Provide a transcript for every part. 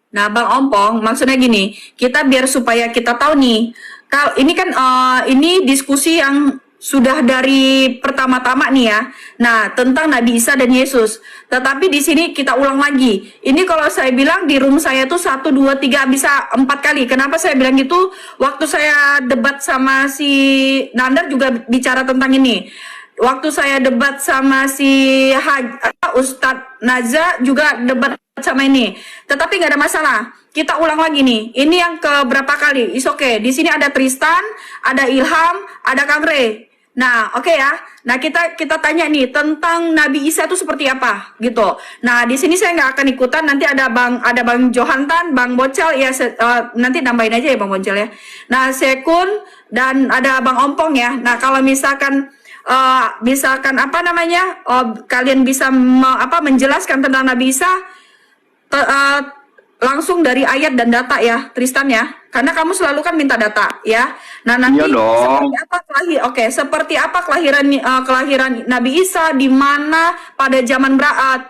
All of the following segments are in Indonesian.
Nah, Bang Ompong, maksudnya gini, kita biar supaya kita tahu nih, kalau ini kan ini diskusi yang sudah dari pertama-tama nih ya. Nah, tentang Nabi Isa dan Yesus. Tetapi di sini kita ulang lagi. Ini kalau saya bilang di room saya tuh 1, 2, 3 bisa 4 kali. Kenapa saya bilang gitu? Waktu saya debat sama si Nandar juga bicara tentang ini. Waktu saya debat sama si Ustadz Naza juga debat sama ini. Tetapi nggak ada masalah. Kita ulang lagi nih. Ini yang ke berapa kali? Is okay. Di sini ada Tristan, ada Ilham, ada Kang Rey. Nah, oke ya. Nah, kita tanya nih tentang Nabi Isa itu seperti apa gitu. Nah, di sini saya nggak akan ikutan. Nanti ada Bang Johantan, Bang Bocel ya. Nanti nambahin aja ya Bang Bocel ya. Nah, Sekun dan ada Bang Ompong ya. Nah, kalau misalkan apa namanya, kalian bisa menjelaskan tentang Nabi Isa langsung dari ayat dan data ya, Tristan ya, karena kamu selalu kan minta data ya. Nah, nanti seperti apa kelahiran Nabi Isa, di mana, pada zaman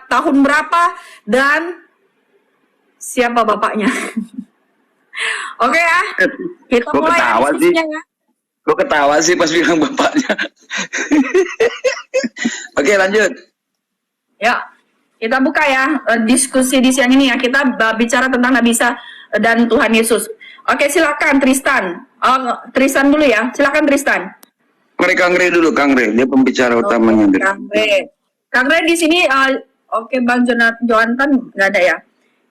tahun berapa, dan siapa bapaknya. Oke ya, kita mulai diskusinya ya. Gue ketawa sih pas bilang bapaknya. Oke, lanjut. Ya, kita buka ya diskusi di siang ini ya. Kita bicara tentang Nabi Isa dan Tuhan Yesus. Oke, silakan Tristan. Tristan dulu ya. Silakan Tristan. Kang Rey dulu, Kang Rey. Dia pembicara utamanya. Kang Rey di sini. Oke, Bang Johantan nggak ada ya.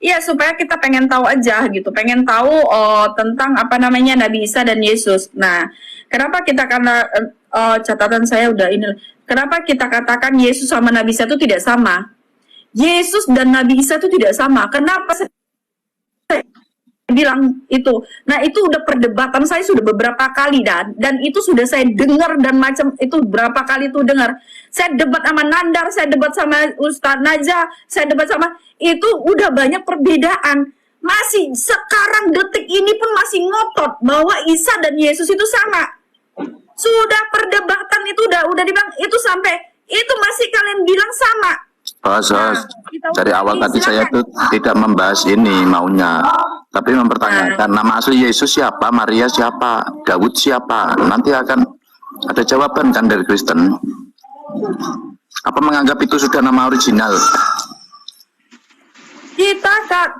Iya, supaya kita pengen tahu aja gitu, pengen tahu tentang apa namanya Nabi Isa dan Yesus. Nah, kenapa kita catatan saya udah ini. Kenapa kita katakan Yesus sama Nabi Isa itu tidak sama? Yesus dan Nabi Isa itu tidak sama. Kenapa saya bilang itu? Nah, itu udah perdebatan saya sudah beberapa kali dan itu sudah saya dengar dan macam itu berapa kali itu dengar. Saya debat sama Nandar, saya debat sama Ustadz Naja, saya debat sama itu udah banyak perbedaan. Masih sekarang detik ini pun masih ngotot bahwa Isa dan Yesus itu sama. Sudah perdebatan itu udah dibilang itu sampai itu masih kalian bilang sama. Dari awal tadi saya tuh tidak membahas ini maunya, tapi mempertanyakan nama asli Yesus siapa, Maria siapa, Daud siapa. Nanti akan ada jawaban kan dari Kristen. Apa menganggap itu sudah nama original?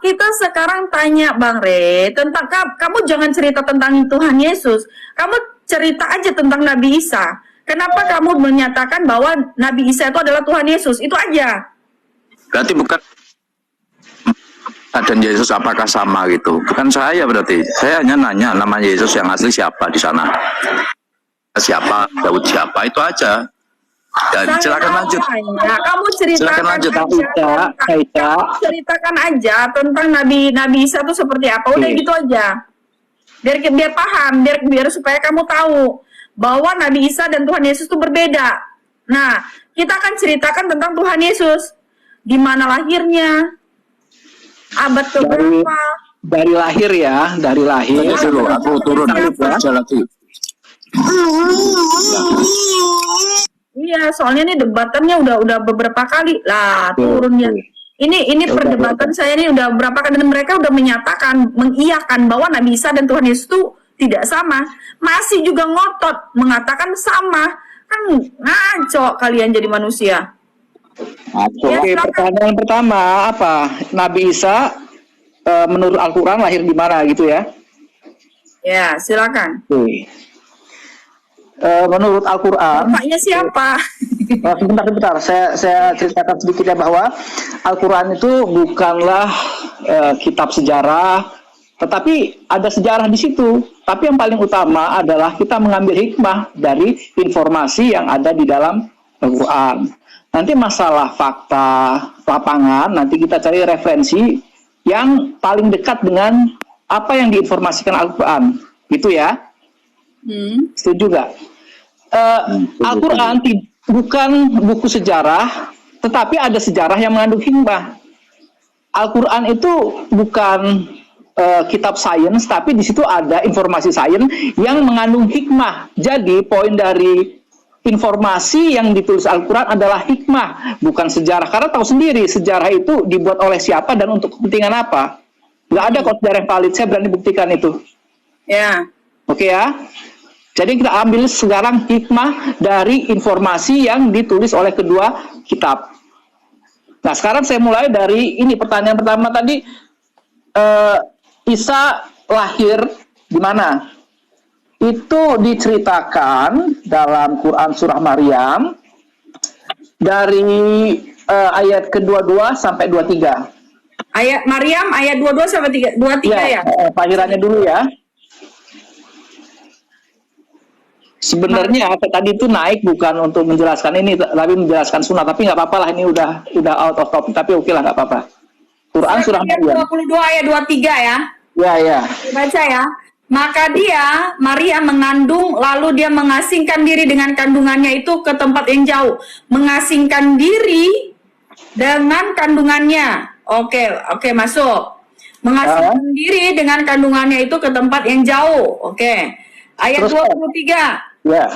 Kita sekarang tanya Bang Rey tentang kamu jangan cerita tentang Tuhan Yesus, kamu cerita aja tentang Nabi Isa. Kenapa kamu menyatakan bahwa Nabi Isa itu adalah Tuhan Yesus? Itu aja. Berarti bukan dan Yesus apakah sama gitu? Bukan saya berarti. Saya hanya nanya nama Yesus yang asli siapa di sana. Siapa, Daud siapa, itu aja. Dan silakan lanjut. Kamu ceritakan ceritakan aja tentang Nabi Isa itu seperti apa. Udah gitu aja. Biar paham, biar supaya kamu tahu bahwa Nabi Isa dan Tuhan Yesus itu berbeda. Nah, kita akan ceritakan tentang Tuhan Yesus. Di mana lahirnya? Abad keberapa? Dari lahir ya, dari lahir. Dulu, aku turun lagi. Iya, soalnya ini debatannya udah beberapa kali lah turunnya. Ini perdebatan saya ini udah berapa kali dan mereka udah menyatakan, mengiyakan bahwa Nabi Isa dan Tuhan Yesus itu tidak sama. Masih juga ngotot mengatakan sama. Kan ngaco kalian jadi manusia. Oke, pertanyaan pertama apa? Nabi Isa menurut Al-Quran lahir di mana gitu ya? Ya, silakan. Menurut Al-Quran. Bapaknya siapa? Sebentar. Saya ceritakan sedikit ya bahwa Al-Quran itu bukanlah kitab sejarah, tetapi ada sejarah di situ. Tapi yang paling utama adalah kita mengambil hikmah dari informasi yang ada di dalam Al-Quran. Nanti masalah fakta lapangan, nanti kita cari referensi yang paling dekat dengan apa yang diinformasikan Al-Quran. Gitu ya? Setuju gak? Al-Quran bukan buku sejarah, tetapi ada sejarah yang mengandung hikmah. Al-Quran itu bukan kitab sains, tapi di situ ada informasi sains yang mengandung hikmah. Jadi poin dari informasi yang ditulis Al-Quran adalah hikmah, bukan sejarah. Karena tahu sendiri sejarah itu dibuat oleh siapa dan untuk kepentingan apa. Nggak ada kok sejarah yang valid, saya berani buktikan itu. Ya. Oke ya. Jadi kita ambil sekarang hikmah dari informasi yang ditulis oleh kedua kitab. Nah sekarang saya mulai dari ini, pertanyaan pertama tadi, Isa lahir di mana? Itu diceritakan dalam Quran surah Maryam dari ayat ke-22 sampai 23. Ayat Maryam ayat 22 sampai 23 ya. Pelajarannya dulu ya. Sebenarnya tadi itu naik bukan untuk menjelaskan ini, tapi menjelaskan sunnah. Tapi nggak apa-apa lah, ini udah out of topic. Tapi oke lah, nggak apa-apa. Quran surah Maryam. 22 ayat 23 ya. Ya. Baca ya. Maka dia, Maria mengandung, lalu dia mengasingkan diri dengan kandungannya itu ke tempat yang jauh. Mengasingkan diri dengan kandungannya. Oke, masuk. Mengasingkan diri dengan kandungannya itu ke tempat yang jauh. Oke. Ayat Terus, 23. Ya.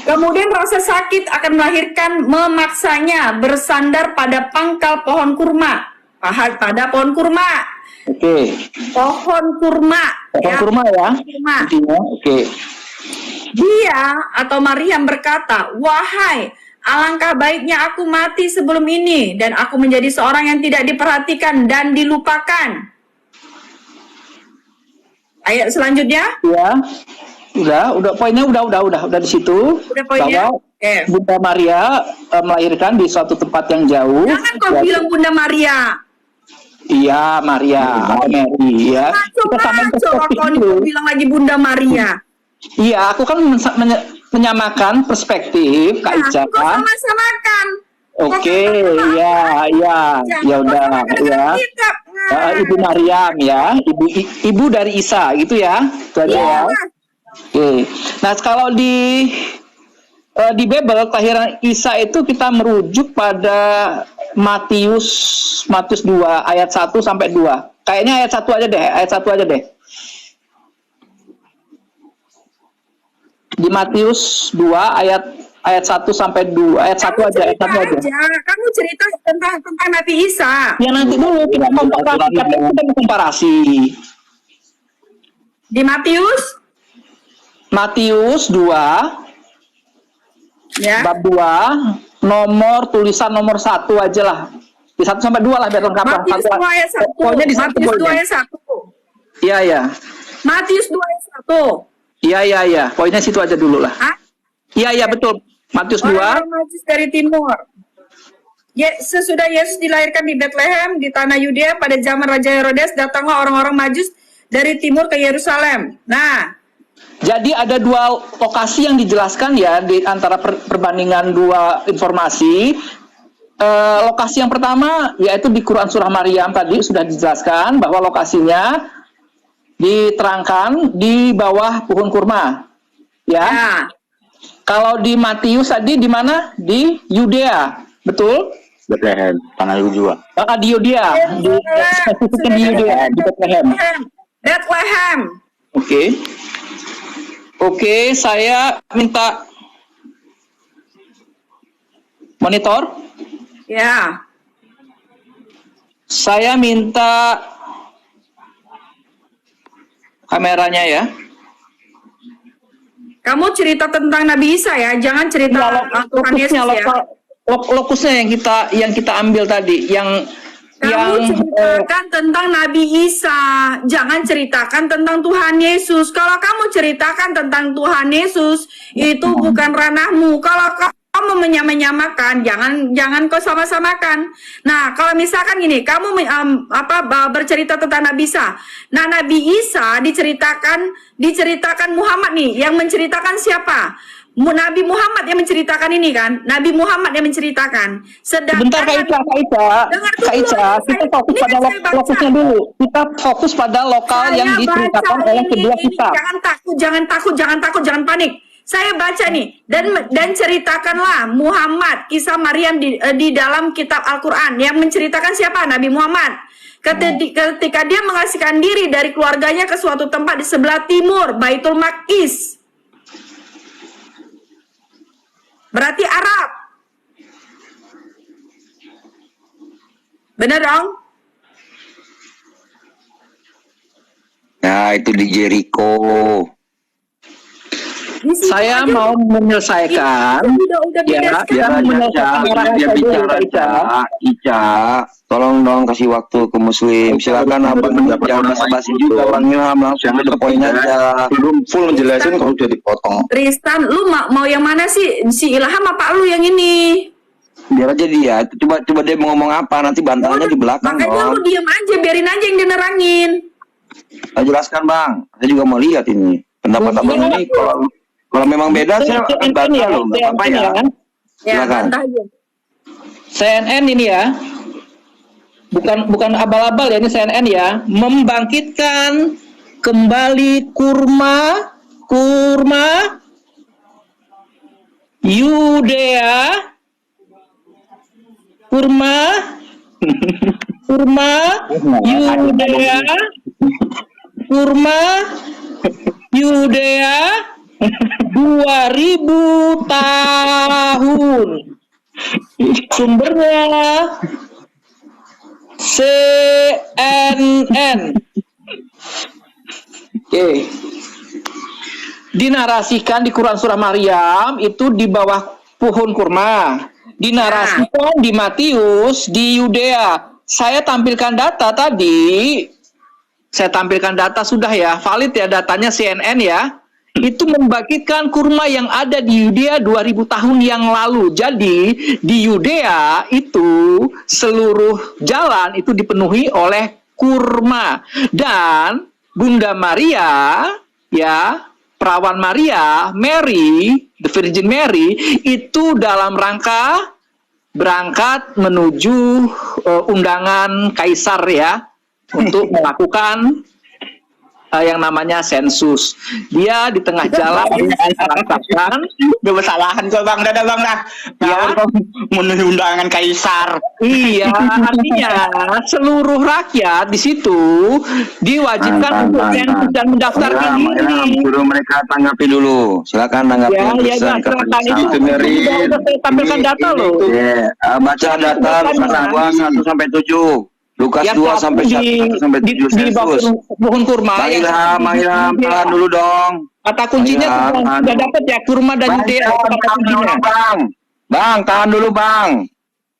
Kemudian rasa sakit akan melahirkan memaksanya bersandar pada pangkal pohon kurma. Pada pohon kurma. Oke. Pohon kurma. Pohon kurma ya. Kurma. Intinya, oke. Dia atau Maryam berkata, "Wahai, alangkah baiknya aku mati sebelum ini dan aku menjadi seorang yang tidak diperhatikan dan dilupakan." Ayat selanjutnya. Ya. Udah poinnya udah di situ. Udah poinnya. Bahwa Bunda Maria melahirkan di suatu tempat yang jauh. Jangan kau bilang Bunda Maria. Iya, Maria atau Mary ya. Kita samain perspektif Kau dulu. bilang lagi Bunda Maria. Iya, aku kan menyamakan perspektif Kak Ica. Kau sama-samakan. Oke, ya udah ya. Ibu Maryam ya, ibu dari Isa gitu ya. Itu aja ya. Oke. Nah, kalau di Bible kelahiran Isa itu kita merujuk pada Matius 2 ayat 1 sampai 2. Kayaknya ayat 1 aja deh. Di Matius 2 ayat 1 sampai 2. Ayat 1 aja. Kamu cerita tentang Nabi Isa. Ya nanti dulu kita komparasi. Di Matius 2 ya. bab 2 tulisan nomor 1 aja lah. Di 1 sampai 2 lah biar lengkap lah. Matius 2 ayat 1. Pokoknya di 1 Matius 2 ayat 1. Iya. Matius 2 ayat 1. Iya. Poinnya situ aja dulu lah. Hah? Iya betul. Matius 2. Orang Majus dari timur. Sesudah Yesus dilahirkan di Bethlehem di tanah Yudea pada zaman Raja Herodes, datanglah orang-orang Majus dari timur ke Yerusalem. Nah, jadi ada 2 lokasi yang dijelaskan ya di antara perbandingan 2 informasi. Lokasi yang pertama yaitu di Quran surah Maryam tadi sudah dijelaskan bahwa lokasinya diterangkan di bawah pohon kurma. Ya. Kalau di Matius tadi di mana? Di Yudea. Betul? Bethlehem, tanah Yudea. Di Yudea. Di Yudea, di Bethlehem. Bethlehem. Oke, saya minta monitor. Ya. Saya minta kameranya ya. Kamu cerita tentang Nabi Isa ya, jangan cerita Tuhan Yesus ya. Lokusnya yang kita ambil tadi, Kamu ceritakan tentang Nabi Isa, jangan ceritakan tentang Tuhan Yesus. Kalau kamu ceritakan tentang Tuhan Yesus, itu bukan ranahmu. Kalau kamu menyamakan, jangan kau sama-samakan. Nah, kalau misalkan gini, kamu bercerita tentang Nabi Isa. Nah, Nabi Isa diceritakan Muhammad nih, yang menceritakan siapa? Nabi Muhammad yang menceritakan ini kan, Nabi Muhammad yang menceritakan. Sebentar Kak Ica, kita fokus pada lokusnya dulu. Kita fokus pada lokal yang diceritakan oleh kedua kitab. Jangan panik. Saya baca nih dan ceritakanlah Muhammad kisah Maryam di dalam kitab Al-Qur'an yang menceritakan siapa? Nabi Muhammad. Ketika dia mengasingkan diri dari keluarganya ke suatu tempat di sebelah timur Baitul Maqdis. Berarti Arab. Benar dong? Ya, itu di Jericho. Di situ Saya aja mau menyelesaikan. udah beda Ya, sekali. Dia bicara, Ica. Tolong dong kasih waktu ke Muslim. Silakan abang jangan basa-basi juga Bang Ilham, langsung ke poin aja. Belum full menjelaskan kalau udah dipotong. Tristan, lu mau yang mana sih? Si Ilham apa lu yang ini? Biar aja dia. Coba dia mau ngomong apa, nanti bantahannya di belakang Makanya dong. lu diam aja, biarin aja yang dia nerangin. Jelaskan Bang. Saya juga mau lihat ini. Pendapat abang ini kalau memang beda saya akan bantah loh. Nggak apa-apa ya. Ya, Silakan. bantah aja. CNN ini ya, bukan abal-abal ya, ini CNN ya, membangkitkan kembali kurma Yudea, kurma Yudea 2000 tahun. Sumbernya CNN. Oke. Dinarasikan di Quran surah Maryam itu di bawah pohon kurma. Dinarasikan di Matius di Yudea. Saya tampilkan data tadi. Saya tampilkan data sudah ya, valid ya datanya CNN ya. Itu membangkitkan kurma yang ada di Yudea 2000 tahun yang lalu. Jadi di Yudea itu seluruh jalan itu dipenuhi oleh kurma. Dan Bunda Maria ya, perawan Maria, Mary, the Virgin Mary itu dalam rangka berangkat menuju undangan kaisar ya untuk melakukan yang namanya sensus. Dia di tengah jalan merasakan Gak kesalahan kok Bang, dadah Bang dah. ya, Menuju undangan kaisar. iya, artinya seluruh rakyat di situ diwajibkan untuk sensus dan mendaftarkan diri. Suruh mereka tanggapi dulu. Silakan tanggapi. Ya, Kristen, silakan Katolik, itu sama. udah saya tampilkan data loh. Baca data Lukas 2 1 sampai 7. Lukas Yang 2 sampai 1 sampai 7 di bawah sensus. pohon kurma. Bang yang- Ilham, tahan dulu dong. Kata kuncinya sudah dapat ya, kurma dan Yudea. Kata kuncinya. Bang, tahan dulu Bang.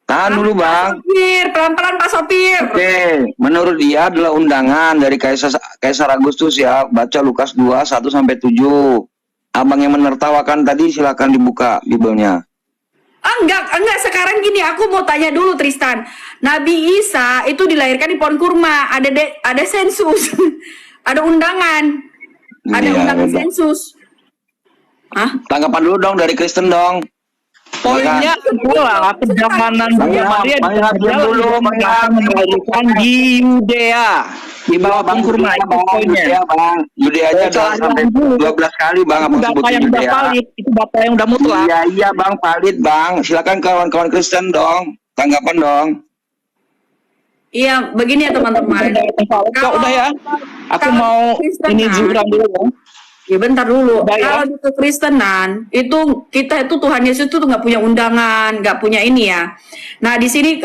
Tahan dulu Bang. Sopir, pelan-pelan Pak Sopir. Oke, menurut dia adalah undangan dari Kaisar Agustus ya. Baca Lukas 2 1 sampai 7. Abang yang menertawakan tadi silakan dibuka Bibelnya. Enggak, sekarang gini, aku mau tanya dulu Tristan. Nabi Isa itu dilahirkan di pohon kurma, ada sensus. Ada undangan. Ada Iya, undangan iya. sensus. Hah? Tanggapan dulu dong dari Kristen dong. Poinnya adalah perjalanan Bunda Maria Bang Ilham, diam dulu, Bang Ilham. melahirkan di Yudea di bawah pohon kurma. Itu poinnya. Ya, Bang. Yudeanya udah sampai 12 kali Bang Itu abang data sebutin yang udah Yudea. valid, itu data yang udah mutlak. Iya Bang, valid Bang. Silakan kawan-kawan Kristen dong. Tanggapan dong. Iya, begini ya teman-teman. Kok udah ya? Aku kalau mau Kristen, ini Zuhran dulu ya. Ya bentar dulu. Udah ya? Kalau di kekristenan itu kita itu Tuhan Yesus itu nggak punya undangan, nggak punya ini ya. Nah di sini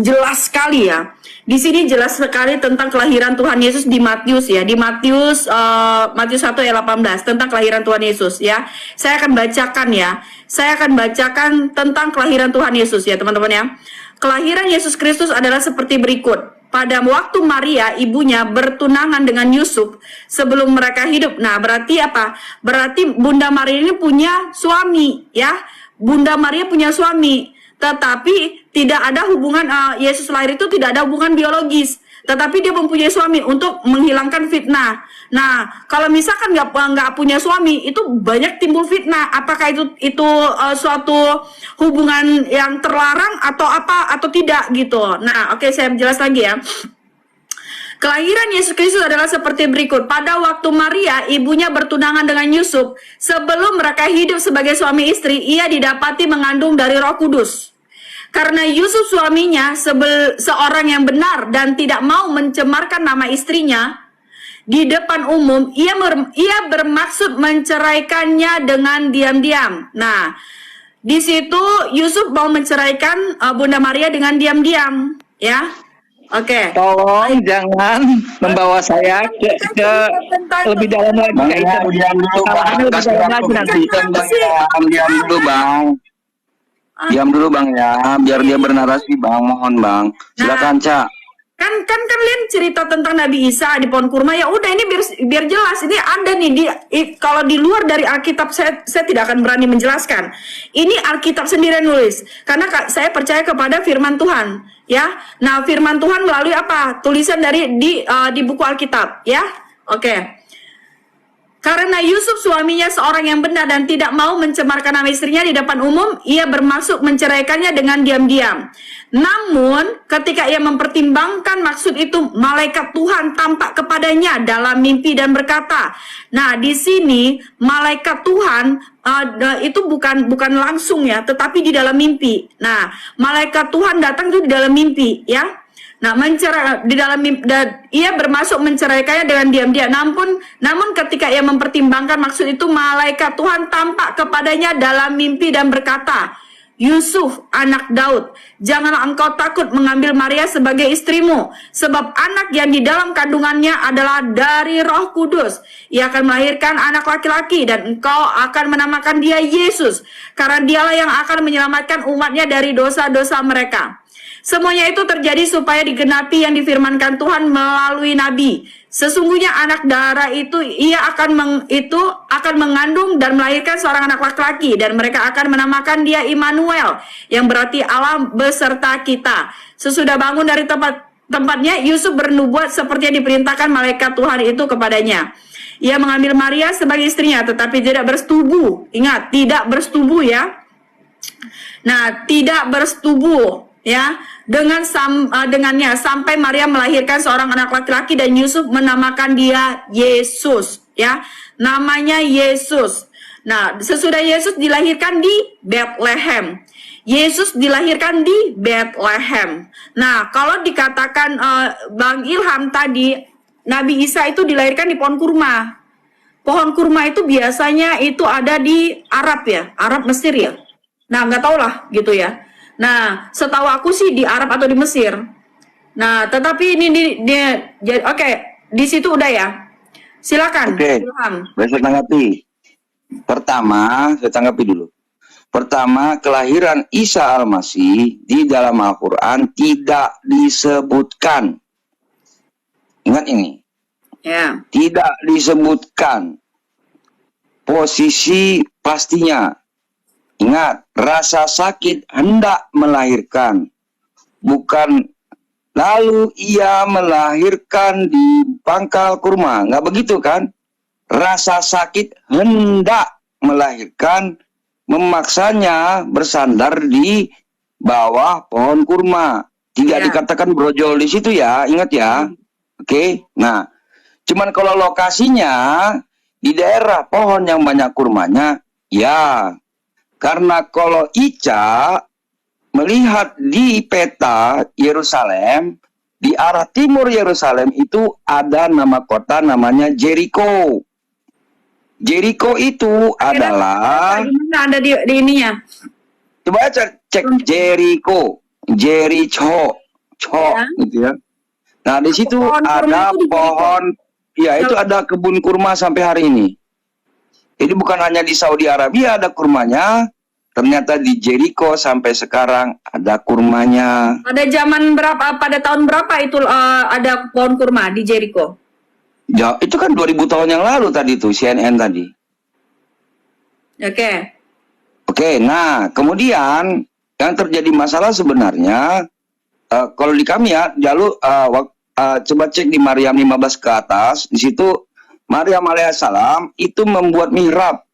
jelas sekali ya. Di sini jelas sekali tentang kelahiran Tuhan Yesus di Matius ya. Di Matius 1 ayat 18 tentang kelahiran Tuhan Yesus ya. Saya akan bacakan ya. Saya akan bacakan tentang kelahiran Tuhan Yesus ya teman-teman ya. Kelahiran Yesus Kristus adalah seperti berikut. Pada waktu Maria, ibunya, bertunangan dengan Yusuf sebelum mereka hidup. Nah, berarti apa? Berarti Bunda Maria ini punya suami, ya. Bunda Maria punya suami. Tetapi tidak ada hubungan, Yesus lahir itu tidak ada hubungan biologis. Tetapi dia mempunyai suami untuk menghilangkan fitnah. Nah, kalau misalkan nggak punya suami, itu banyak timbul fitnah. Apakah itu suatu hubungan yang terlarang atau apa atau tidak gitu. Nah, oke, saya jelas lagi ya. Kelahiran Yesus Kristus adalah seperti berikut. Pada waktu Maria, ibunya bertunangan dengan Yusuf, sebelum mereka hidup sebagai suami istri, ia didapati mengandung dari Roh Kudus. Karena Yusuf suaminya seorang yang benar dan tidak mau mencemarkan nama istrinya di depan umum, ia bermaksud menceraikannya dengan diam-diam. Nah, di situ Yusuf mau menceraikan Bunda Maria dengan diam-diam, ya. Oke. Tolong jangan membawa saya ke lebih dalam lagi. Bang Kak Isan. diam dulu bang, Kesalahannya lebih kasih dalam waktu lagi nanti. diam dulu bang. Diam dulu bang ya, biar dia bernarasi bang, mohon bang. Silakan Cak. Kan kalian cerita tentang Nabi Isa di pohon kurma, ya udah ini biar jelas, ini ada nih kalau di luar dari Alkitab saya tidak akan berani menjelaskan. Ini Alkitab sendiri yang nulis karena saya percaya kepada firman Tuhan ya. Nah, firman Tuhan melalui apa? Tulisan dari di buku Alkitab ya. Oke. Karena Yusuf suaminya seorang yang benar dan tidak mau mencemarkan nama istrinya di depan umum, ia bermaksud menceraikannya dengan diam-diam. Namun, ketika ia mempertimbangkan maksud itu, malaikat Tuhan tampak kepadanya dalam mimpi dan berkata, nah di sini malaikat Tuhan itu bukan langsung ya, tetapi di dalam mimpi. Nah, malaikat Tuhan datang itu di dalam mimpi ya. Nah, di dalam dan ia bermaksud menceraikannya dengan diam-diam. Namun ketika ia mempertimbangkan maksud itu, malaikat Tuhan tampak kepadanya dalam mimpi dan berkata, Yusuf, anak Daud, janganlah engkau takut mengambil Maria sebagai istrimu, sebab anak yang di dalam kandungannya adalah dari Roh Kudus. Ia akan melahirkan anak laki-laki dan engkau akan menamakan dia Yesus, karena dialah yang akan menyelamatkan umatnya dari dosa-dosa mereka. Semuanya itu terjadi supaya digenapi yang difirmankan Tuhan melalui nabi. Sesungguhnya anak darah itu akan mengandung dan melahirkan seorang anak laki-laki, dan mereka akan menamakan dia Immanuel, yang berarti Allah beserta kita. Sesudah bangun dari tempatnya, Yusuf bernubuat seperti yang diperintahkan malaikat Tuhan itu kepadanya. Ia mengambil Maria sebagai istrinya, tetapi tidak bersetubuh. Ingat, tidak bersetubuh ya. Nah, tidak bersetubuh ya dengannya sampai Maria melahirkan seorang anak laki-laki, dan Yusuf menamakan dia Yesus ya, namanya Yesus. Nah, sesudah Yesus dilahirkan di Bethlehem. Yesus dilahirkan di Bethlehem. Nah, kalau dikatakan Bang Ilham tadi, Nabi Isa itu dilahirkan di pohon kurma. Pohon kurma itu biasanya itu ada di Arab ya, Arab Mesir ya. Nah, nggak tahu lah gitu ya. Nah, setahu aku sih di Arab atau di Mesir. Nah, tetapi ini oke, di situ udah ya. Silakan. Oke, saya tanggapi. Pertama, saya tanggapi dulu. Pertama, kelahiran Isa Al-Masih di dalam Al-Quran tidak disebutkan. Ingat ini. Ya. Tidak disebutkan posisi pastinya. Ingat, rasa sakit hendak melahirkan. Bukan lalu ia melahirkan di pangkal kurma. Nggak begitu kan? Rasa sakit hendak melahirkan, memaksanya bersandar di bawah pohon kurma. Tidak dikatakan brojol di situ ya, ingat ya. Oke, nah, cuman kalau lokasinya di daerah pohon yang banyak kurmanya, ya. Karena kalau Ica melihat di peta Yerusalem, di arah timur Yerusalem itu ada nama kota namanya Jericho. Jericho itu adalah... Ada di ininya. Coba cek Jericho. Jericho. Gitu ya. Nah, di situ ada pohon, ya itu ada kebun kurma sampai hari ini. Jadi bukan hanya di Saudi Arabia ada kurmanya, ternyata di Jericho sampai sekarang ada kurmanya. Pada zaman berapa, pada tahun berapa itu ada pohon kurma di Jericho? Ya, itu kan 2000 tahun yang lalu tadi tuh, CNN tadi. Oke, nah kemudian yang terjadi masalah sebenarnya, kalau di kami ya, coba cek di Maryam 15 ke atas, di situ Maryam alaihissalam itu membuat mihrab.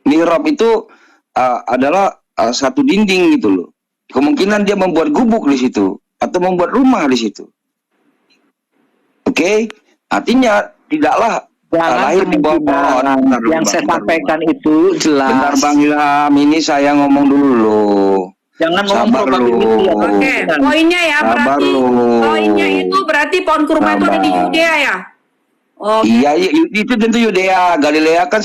Mihrab itu adalah satu dinding gitu loh. Kemungkinan dia membuat gubuk di situ atau membuat rumah di situ. Oke, artinya tidaklah lahir di bawah pohon. Yang saya sampaikan itu jelas. Bentar Bang Ilham, ini saya ngomong dulu loh. Jangan Sabar ngomong lu. Oke, poinnya ya berarti poinnya itu berarti pohon kurma itu ada di Yudea ya. Iya, itu tentu Yudea. Galilea kan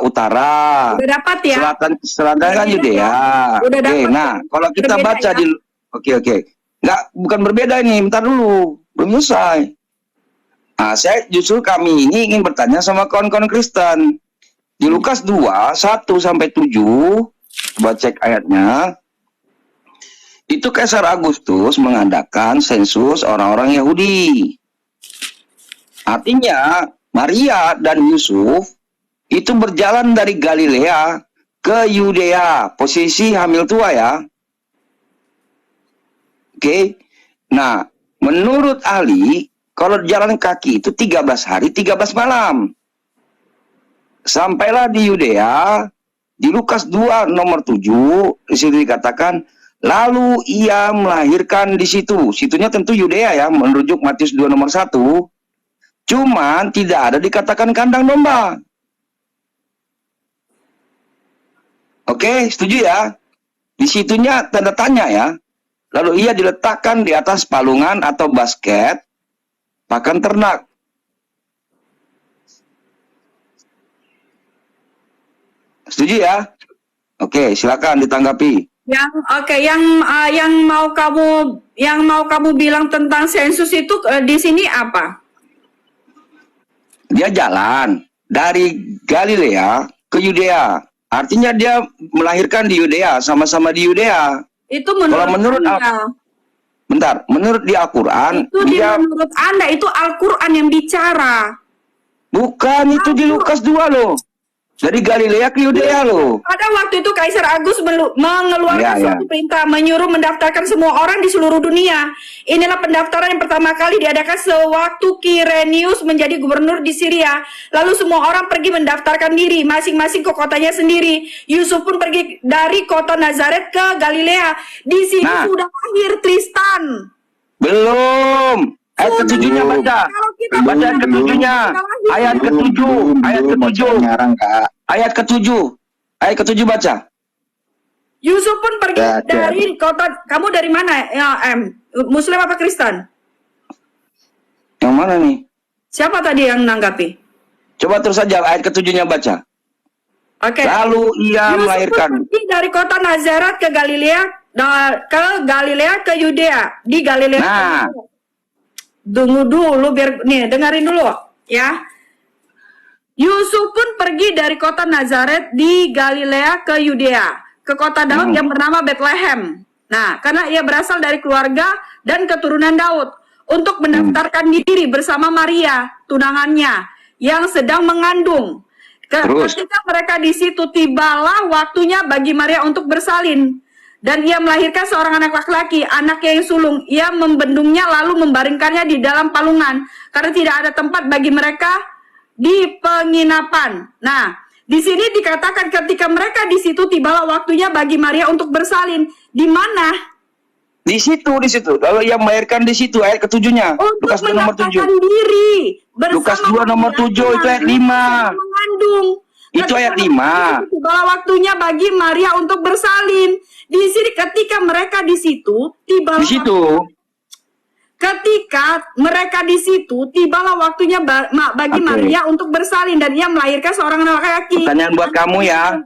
utara. Udah dapat ya? Selatan kan Yudea. Udah dapat. Nah, kalau kita baca di Bukan berbeda ini, bentar dulu, belum selesai. Nah, kami ini ingin bertanya sama kawan-kawan Kristen. Di Lukas 2, 1-7, coba cek ayatnya. Itu Kaisar Agustus mengadakan sensus orang-orang Yahudi. Artinya, Maria dan Yusuf itu berjalan dari Galilea ke Yudea. Posisi hamil tua ya. Oke. Nah, menurut ahli, kalau jalan kaki itu 13 hari, 13 malam. Sampailah di Yudea, di Lukas 2 nomor 7, di situ dikatakan, lalu ia melahirkan di situ. Situnya tentu Yudea ya, merujuk Matius 2 nomor 1. Cuman tidak ada dikatakan kandang domba. Oke, setuju ya? Di situnya tanda tanya ya. Lalu ia diletakkan di atas palungan atau basket pakan ternak. Setuju ya? Oke, silakan ditanggapi. Yang mau kamu bilang tentang sensus itu di sini apa? Dia jalan dari Galilea ke Yudea. Artinya dia melahirkan di Yudea, sama-sama di Yudea. Itu menurut Anda. Bentar, menurut di Al-Quran, menurut Anda itu Al-Quran yang bicara. Bukan, itu di Lukas 2 loh. Dari Galilea ke Yudea loh. Pada waktu itu Kaisar Agus mengeluarkan suatu perintah menyuruh mendaftarkan semua orang di seluruh dunia. Inilah pendaftaran yang pertama kali diadakan sewaktu Kirenius menjadi gubernur di Syria. Lalu semua orang pergi mendaftarkan diri masing-masing ke kotanya sendiri. Yusuf pun pergi dari kota Nazaret ke Galilea. Di sini sudah lahir Tristan. Belum. Ayat ke-7-nya baca. Baca ayat ke-7-nya. Ayat ke-7. Ayat ke-7. Ayat ke-7. Ayat ke-7 baca. Yusuf pun pergi dari kota. Kamu dari mana? Ya, Muslim apa Kristen? Yang mana nih? Siapa tadi yang nanggapi? Coba terus saja ayat ke-7-nya baca. Oke. Lalu ia melahirkan. Yusuf pergi dari kota Nazaret ke Galilea ke Yudea. Di Galilea. Nah. Tunggu dulu biar dengerin dulu ya. Yusuf pun pergi dari kota Nazaret di Galilea ke Yudea, ke kota Daud yang bernama Bethlehem. Nah, karena ia berasal dari keluarga dan keturunan Daud untuk mendaftarkan diri bersama Maria, tunangannya yang sedang mengandung. Ketika mereka di situ, tibalah waktunya bagi Maria untuk bersalin. Dan ia melahirkan seorang anak laki-laki, anaknya yang sulung. Ia membendungnya lalu membaringkannya di dalam palungan, karena tidak ada tempat bagi mereka di penginapan. Nah, di sini dikatakan ketika mereka di situ, tibalah waktunya bagi Maria untuk bersalin. Di mana? Di situ. Kalau ia melahirkan di situ, ayat ke-7-nya. Lukas 2 nomor 7. Diri Lukas 2 nomor 7 itu ayat 5. Mengandung. Itu ayat 5. Tibalah waktunya bagi Maria untuk bersalin. Di sini ketika mereka di situ, tibalah waktunya bagi Maria untuk bersalin dan ia melahirkan seorang anak laki-laki. Pertanyaan buat kamu ya.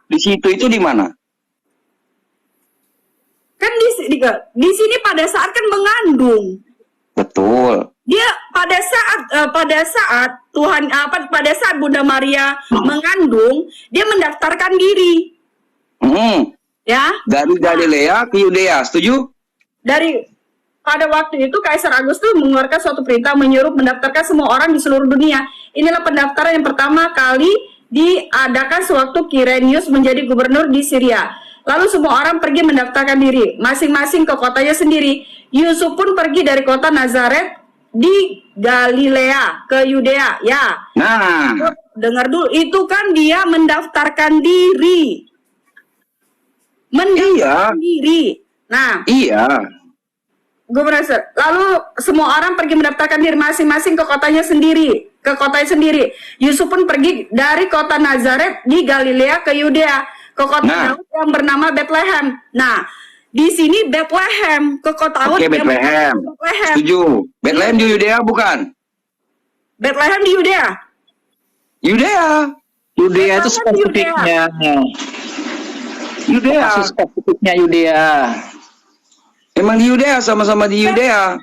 Di situ itu di mana? Kan di sini pada saat kan mengandung. Betul. Dia pada saat Bunda Maria mengandung, dia mendaftarkan diri. Ya. Dari Galilea ke Yudea, setuju? Pada waktu itu Kaisar Agustus mengeluarkan suatu perintah menyuruh mendaftarkan semua orang di seluruh dunia. Inilah pendaftaran yang pertama kali diadakan sewaktu Kirenius menjadi gubernur di Syria. Lalu semua orang pergi mendaftarkan diri masing-masing ke kotanya sendiri. Yusuf pun pergi dari kota Nazaret di Galilea ke Yudea. Ya. Nah, dengar dulu, itu kan dia mendaftarkan diri. Diri. Nah, iya. Gue merasa. Lalu semua orang pergi mendaftarkan diri masing-masing ke kotanya sendiri. Yusuf pun pergi dari kota Nazaret di Galilea ke Yudea, ke kota Daud yang bernama Bethlehem. Nah, di sini Bethlehem, ke kota Daud. Bethlehem. Setuju. Bethlehem di Yudea bukan? Bethlehem di Yudea. Yudea itu spesifiknya. Yudea. Spesifiknya Yudea. Memang di Yudea, sama-sama di Yudea.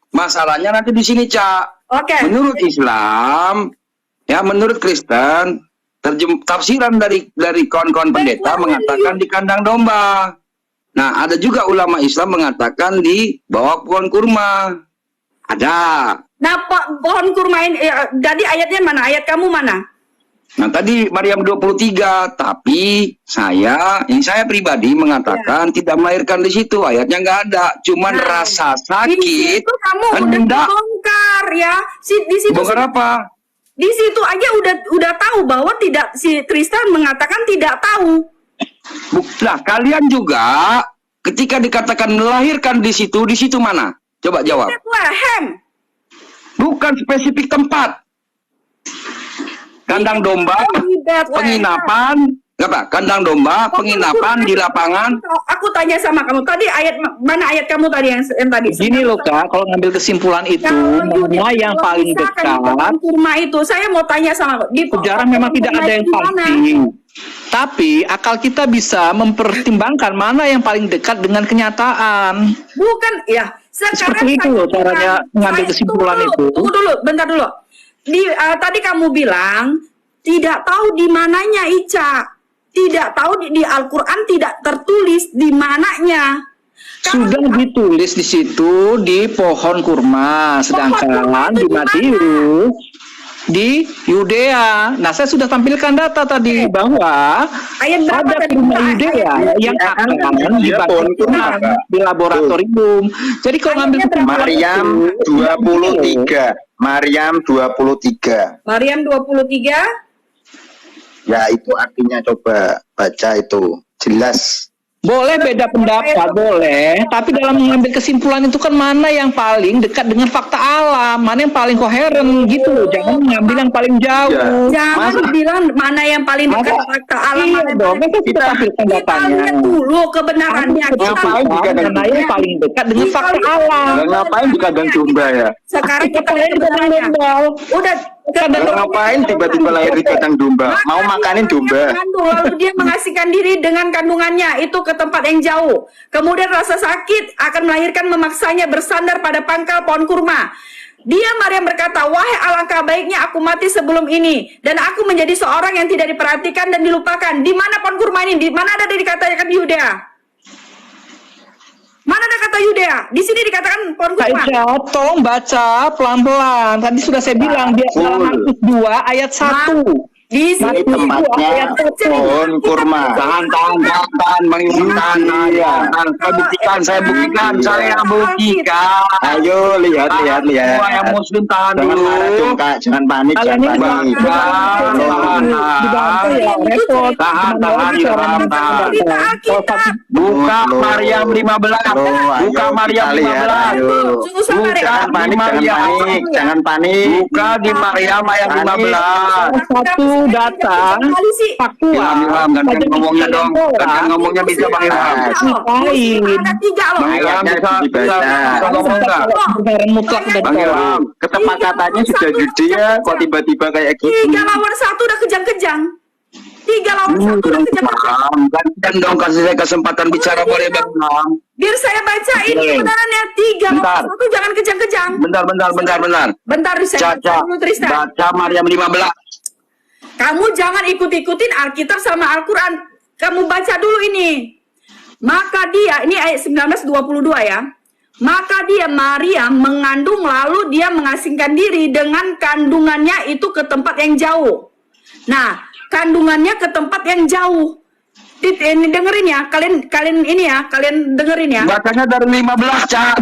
Masalahnya nanti di sini, Cak. Oke. Menurut Islam, ya menurut Kristen, tafsiran dari kawan-kawan pendeta mengatakan di kandang domba. Nah, ada juga ulama Islam mengatakan di bawah pohon kurma. Ada. Nah, pohon kurma ini, jadi ayatnya mana? Ayat kamu mana? Nah, tadi Maryam 23, tapi saya pribadi mengatakan tidak melahirkan di situ. Ayatnya nggak ada. Cuman rasa Di sakit. situ kamu udah hendak. dibongkar ya. Di situ Bongkar apa? di situ aja udah tahu bahwa tidak, si Tristan mengatakan tidak tahu. Nah, kalian juga ketika dikatakan melahirkan di situ mana? Coba jawab. Bethlehem. Bukan spesifik tempat. Kandang domba, Di Bethlehem. penginapan, apa? Kandang domba, penginapan di lapangan. Aku tanya sama kamu tadi, mana ayat kamu tadi yang tadi? Gini loh Kak, kalau ngambil kesimpulan itu, mana yang paling dekat, Kurma itu, saya mau tanya sama di sejarah memang tidak ada yang pasti. Tapi akal kita bisa mempertimbangkan mana yang paling dekat dengan kenyataan. Bukan, ya. Sekarang Seperti itu loh caranya mengambil kesimpulan itu. Tunggu dulu, bentar dulu. Tadi kamu bilang tidak tahu di mananya, Ica. Tidak tahu di Al-Quran tidak tertulis di mananya. Sudah ditulis di situ di pohon kurma, sedangkan di Matius di Yudea. Nah, saya sudah tampilkan data tadi bahwa Ayat berapa ada tadi? kurma Yudea yang akan dibangkitkan di laboratorium. Jadi kalau ngambil kesimpulan Maryam 23. Maryam 23. Maryam 23. Ya, itu artinya coba baca itu. Jelas. boleh beda pendapat, boleh. Tapi dalam mengambil kesimpulan itu kan mana yang paling dekat dengan fakta alam, mana yang paling koheren gitu loh. Jangan mengambil yang paling jauh. Jangan bilang mana yang paling dekat fakta alam. Iya mana yang dong, paling- kan kita tampilkan Kita datanya. lihat dulu kebenarannya. Ngapain juga dan mana yang paling dekat dengan fakta alam. Ngapain di kandang domba ya? Sekarang kita Kita lihat yang kebenarannya. Udah Ngapain tiba-tiba lahir di kandang domba? Mau makanin domba? Lalu dia mengasihkan diri dengan kandungannya itu ke tempat yang jauh. Kemudian rasa sakit akan melahirkan memaksanya bersandar pada pangkal pohon kurma. Dia Maryam berkata, wahai alangkah baiknya aku mati sebelum ini dan aku menjadi seorang yang tidak diperhatikan dan dilupakan. Di mana pohon kurma ini? Di mana ada dikatakan Yudea? Mana ada kata Yudea? Di sini dikatakan pohon kurma. Aisyah, tolong baca pelan-pelan. Tadi sudah saya bilang dia dalam Markus 2 ayat 1. Di sini Tempatnya pohon kurma. Tahan, Bang Yusuf, tahan. Saya buktikan. Ayo lihat. Semua yang muslim tahan Jangan dulu. marah dong, Kak. Jangan panik, Kalian jangan ini panik. dibantu ya, repot. Tahan, Buka Loh. Maryam 15. Buka Maryam 15. Jangan panik, jangan panik. Buka di Maryam ayat 15. Satu data faktual. Ilham, gantian ngomongnya dong. Gantian ngomongnya bisa Bang Ilham. Ada 3 loh. Bang Ilham bisa ngomong nggak? Kebenaran mutlak dan Bang Ilham. Kesepakatannya sudah gede ya, kok tiba-tiba kayak gitu. 3 lawan 1 udah kejang-kejang. 3 lawan 1 udah kejang-kejang. Gantian dong, kasih saya kesempatan bicara boleh Bang Ilham. Biar saya baca ini kebenarannya 3 Bentar. lawan 1 jangan kejang-kejang. Bentar. Bentar saya baca Caca, dulu Tristan. baca Maryam 15. Kamu jangan ikut-ikutin Alkitab sama Al-Quran. Kamu baca dulu ini. Maka dia, ini ayat 19:22 ya. Maka dia Maryam mengandung lalu dia mengasingkan diri dengan kandungannya itu ke tempat yang jauh. Nah, kandungannya ke tempat yang jauh. Ini dengerin ya, kalian ini ya, kalian dengerin ya. Bacanya dari 15, Cak.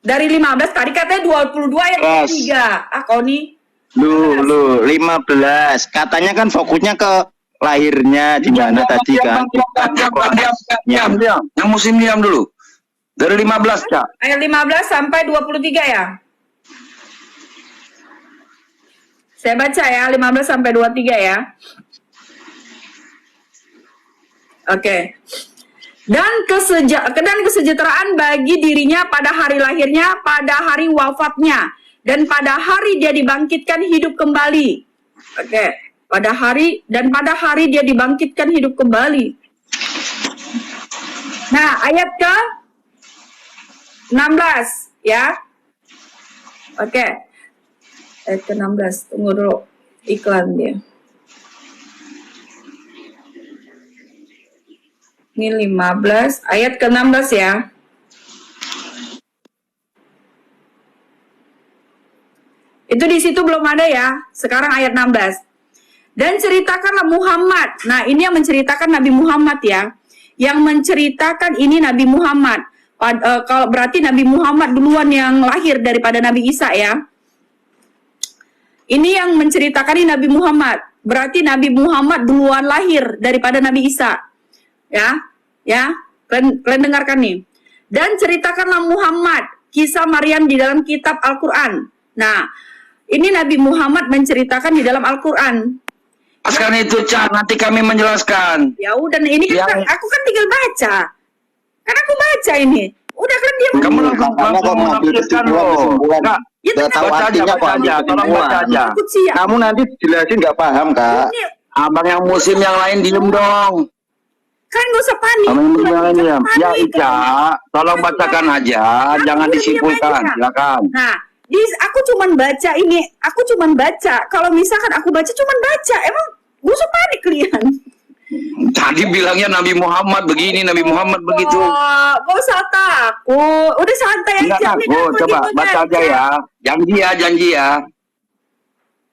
Dari 15 tadi katanya 22 ayat 3. Ah, kau nih. Lu 15. Katanya kan fokusnya ke lahirnya di mana tadi kan. Diam. Yang musim diam dulu. Dari 15, Cak. Ayat 15 sampai 23 ya. Saya baca ya, 15 sampai 23 ya. Oke. Dan kesejahteraan bagi dirinya pada hari lahirnya, pada hari wafatnya, dan pada hari dia dibangkitkan hidup kembali. Oke. Pada hari dia dibangkitkan hidup kembali. Nah, ayat ke 16 ya. Oke. Ayat ke-16. Tunggu dulu iklan dia. Ini 15 ayat ke-16 ya. Itu di situ belum ada ya. Sekarang ayat 16. Dan ceritakanlah Muhammad. Nah, ini yang menceritakan Nabi Muhammad ya. Yang menceritakan ini Nabi Muhammad. Kalau berarti Nabi Muhammad duluan yang lahir daripada Nabi Isa ya. Ini yang menceritakan ini Nabi Muhammad. Berarti Nabi Muhammad duluan lahir daripada Nabi Isa. Ya. Ya. Kalian dengarkan nih. Dan ceritakanlah Muhammad kisah Maryam di dalam kitab Al-Qur'an. Nah, ini Nabi Muhammad menceritakan di dalam Al-Qur'an. Jelaskan itu, Cak. Nanti kami menjelaskan. Ya udah, ini kan aku kan tinggal baca. Kan aku baca ini. Udah kan dia Kamu langsung menafsirkan loh. Enggak. Ya, Udah tahu Baca aja, artinya baca aja. Tolong baca aja. Takut siap. Kamu nanti jelasin nggak paham, Kak. Ini Abang yang musim yang lain diem dong. kan gak usah panik. Abang yang musim yang lain diem. Panik. Ya, Ica. Tolong bacakan aja. Jangan Aku disimpulkan. diam aja. Silakan. Nah, aku cuman baca ini. Aku cuman baca. Kalau misalkan aku baca cuman baca. Emang gak usah panik kalian. Tadi bilangnya Nabi Muhammad begini, Nabi Muhammad begitu. Oh, gak usah takut. Udah santai Enggak aja. Ini kan takut. aku Coba lagi baca aja ya. Janji ya, janji ya.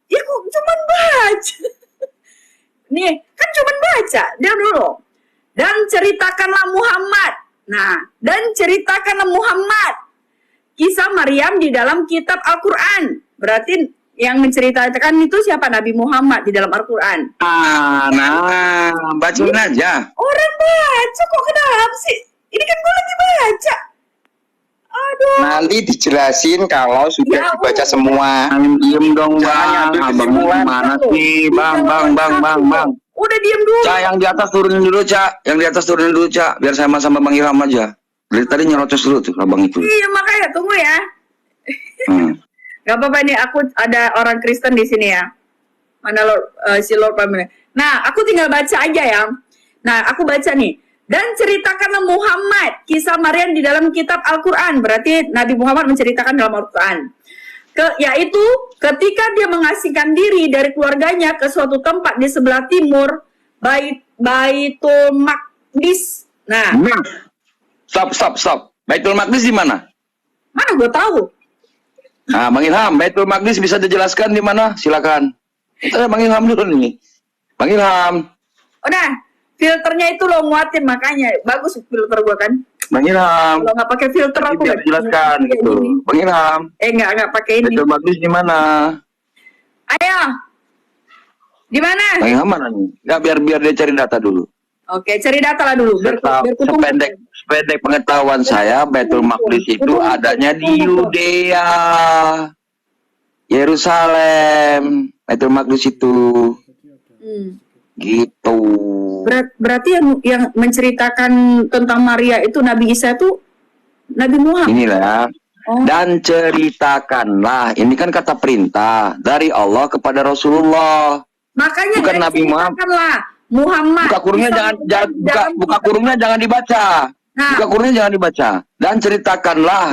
Ya aku cuman baca. Nih, kan cuman baca. Diam dulu. Dan ceritakanlah Muhammad. Nah, dan ceritakanlah Muhammad kisah Maryam di dalam kitab Al-Qur'an. Berarti yang menceritakan itu siapa? Nabi Muhammad di dalam Al-Qur'an. Nah, bacain aja. Orang baca kok, kenapa sih? Ini kan gue lagi baca. Aduh. Nanti dijelasin kalau sudah Ya dibaca Allah. semua. Diem dong, Jangan Bang. ambil Abang kesimpulan. gimana sih? Bang. Udah diam dulu. Cak, yang di atas turunin dulu, Cak. Yang di atas turunin dulu, Cak. Biar saya sama Bang Ilham aja. Dari tadi nyerocos dulu tuh, abang itu. Iya, makanya tunggu ya. Hmm. Gak apa-apa nih, aku ada orang Kristen di sini ya. Mana si Lord Pamela. Nah, aku tinggal baca aja ya. Nah, aku baca nih. Dan ceritakanlah Muhammad kisah Maryam di dalam kitab Al-Qur'an. Berarti Nabi Muhammad menceritakan dalam Al-Qur'an. Yaitu ketika dia mengasingkan diri dari keluarganya ke suatu tempat di sebelah timur Baitul Maqdis. Nah, Stop. Baitul Maqdis di mana? mana gue tahu? Nah, Bang Ilham, Baitul Maqdis bisa dijelaskan di mana? Silakan. Kita Bang Ilham dulu nih. Bang Ilham. Udah, filternya itu lo nguatin, makanya bagus filter gue kan. Bang Ilham. Kalau nggak pakai filter aku Bisa nggak dijelaskan kayak gitu. gini. Bang Ilham. Nggak pakai ini. Baitul Maqdis di mana? Ayo, di mana? Bang Ilham mana nih? Nggak, biar dia cari data dulu. Oke, cari data lah dulu. Biar ketemu. Sependek pengetahuan saya, Baitul Maqdis itu adanya di Yudea, Yerusalem. Baitul Maqdis itu gitu. Berarti yang menceritakan tentang Maria itu Nabi Isa itu Nabi Muhammad. Inilah. Oh. Dan ceritakanlah, ini kan kata perintah dari Allah kepada Rasulullah. Makanya Bukan dan Nabi Muhammad. ceritakanlah Muhammad. Buka kurungnya buka kurungnya jangan dibaca. Nah, Buka kurungnya jangan dibaca. Dan ceritakanlah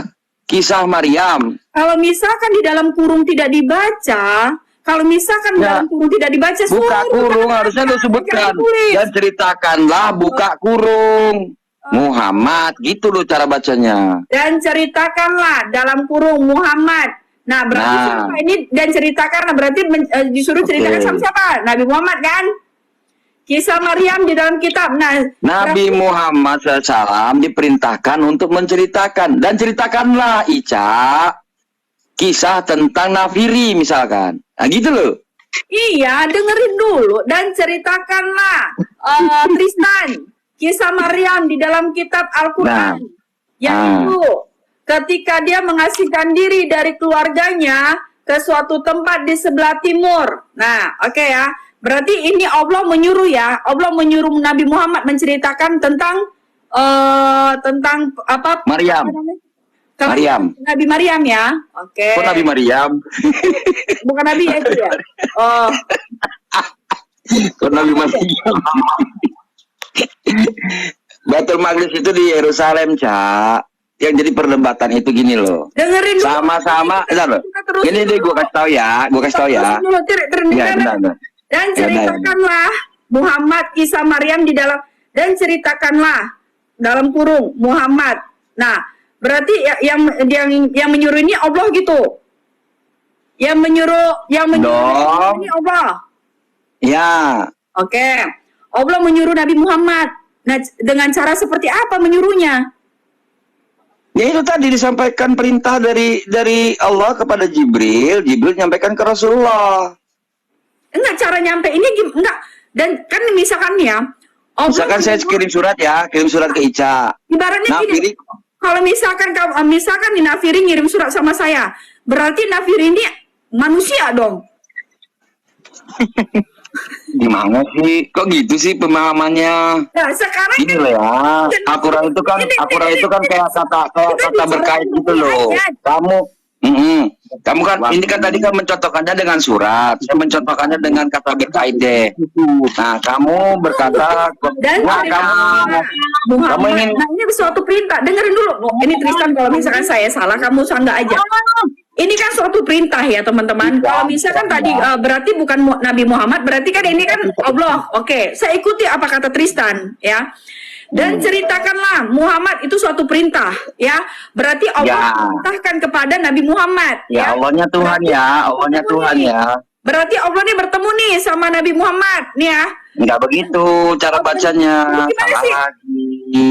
kisah Maryam. kalau misalkan di dalam kurung tidak dibaca, kalau misalkan Ya. dalam kurung tidak dibaca, Buka suruh kurung bukan harusnya baca, disebutkan. jangan tulis. Dan ceritakanlah buka kurung. Muhammad, gitu loh cara bacanya. Dan ceritakanlah dalam kurung Muhammad. Nah, berarti Nah. siapa ini dan ceritakan berarti disuruh ceritakan Oke. sama siapa? Nabi Muhammad kan? Kisah Maryam di dalam kitab. Nah, Nabi berarti- Muhammad SAW diperintahkan untuk menceritakan. Dan ceritakanlah, Ica, kisah tentang Nafiri misalkan. Nah gitu loh. Iya, dengerin dulu dan ceritakanlah Tristan kisah Maryam di dalam kitab Al-Qur'an. Yaitu ketika dia mengasingkan diri dari keluarganya ke suatu tempat di sebelah timur. Nah, oke ya. Berarti ini Allah menyuruh ya. Allah menyuruh Nabi Muhammad menceritakan tentang apa? Maryam. apa namanya? Maryam. Nabi Maryam ya. Oke. Kok Nabi Maryam? Bukan Nabi ya itu ya. Oh. Kok Nabi Maryam? Baitul Maqdis itu di Yerusalem, Cak. yang jadi perdebatan itu gini loh. Dengerin dulu. Sama-sama, bentar loh. Kita terusin Ini deh dulu. gue kasih tahu ya, Terusin dulu, Ya, benar. Dan Ya, ceritakanlah Muhammad kisah Maryam di dalam, dan ceritakanlah dalam kurung Muhammad. Nah, berarti yang menyuruh ini Allah gitu. Yang menyuruh Dong. ini Allah. Ya, Oke. Allah menyuruh Nabi Muhammad. Nah, dengan cara seperti apa menyuruhnya? ya itu tadi disampaikan perintah dari Allah kepada Jibril, Jibril nyampaikan ke Rasulullah. Enggak, cara nyampe ini enggak. Dan kan misalkan ya, Allah Misalkan saya kirim surat ke Ica. ibaratnya gini, Nafiri, kalau misalkan nih Nafiri ngirim surat sama saya, berarti Nafiri ini manusia dong. gimana sih? Kok gitu sih pemahamannya? Nah, sekarang Gini loh ya, Al-Quran itu kan kayak kata berkait gitu loh. Kamu kan ini kan tadi kan mencontohkannya dengan surat, saya mencontohkannya dengan kata berkait deh. Nah, kamu berkata, dan nah, kamu ingin nah ini suatu perintah. Dengerin dulu. Ini Tristan, kalau misalkan saya salah, kamu sanggah aja. Ini kan suatu perintah ya teman-teman. Kalau misalkan tadi berarti bukan Nabi Muhammad, berarti kan ini kan Allah. Oke, saya ikuti apa kata Tristan ya. Dan ceritakanlah Muhammad itu suatu perintah ya. Berarti Allah perintahkan kepada Nabi Muhammad ya Allahnya Tuhan ya, Allahnya Tuhan ya. Berarti Allah nih bertemu nih sama Nabi Muhammad nih ya. Enggak begitu cara bacanya. Gimana sih? Salah lagi.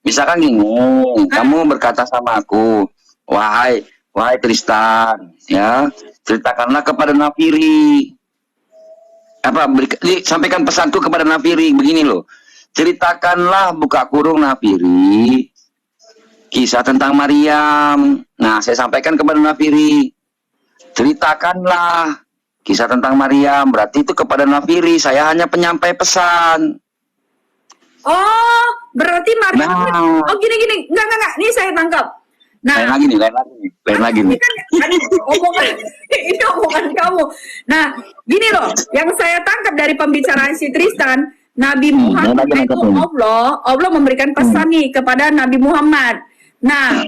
Misalkan gini, kamu berkata sama aku, wahai Tristan, ya, ceritakanlah kepada Nafiri. Sampaikan pesanku kepada Nafiri begini loh. Ceritakanlah buka kurung Nafiri kisah tentang Maryam. Nah, saya sampaikan kepada Nafiri. Ceritakanlah kisah tentang Maryam. Berarti itu kepada Nafiri. Saya hanya penyampai pesan. Oh, berarti Maryam. Nah. Oh, gini. Enggak. Nih saya tangkap. Nah, Lain lagi nih. ini kan ini omongan kamu. Nah, gini loh, yang saya tangkap dari pembicaraan si Tristan, Nabi Muhammad itu Allah memberikan pesan nih kepada Nabi Muhammad. Nah,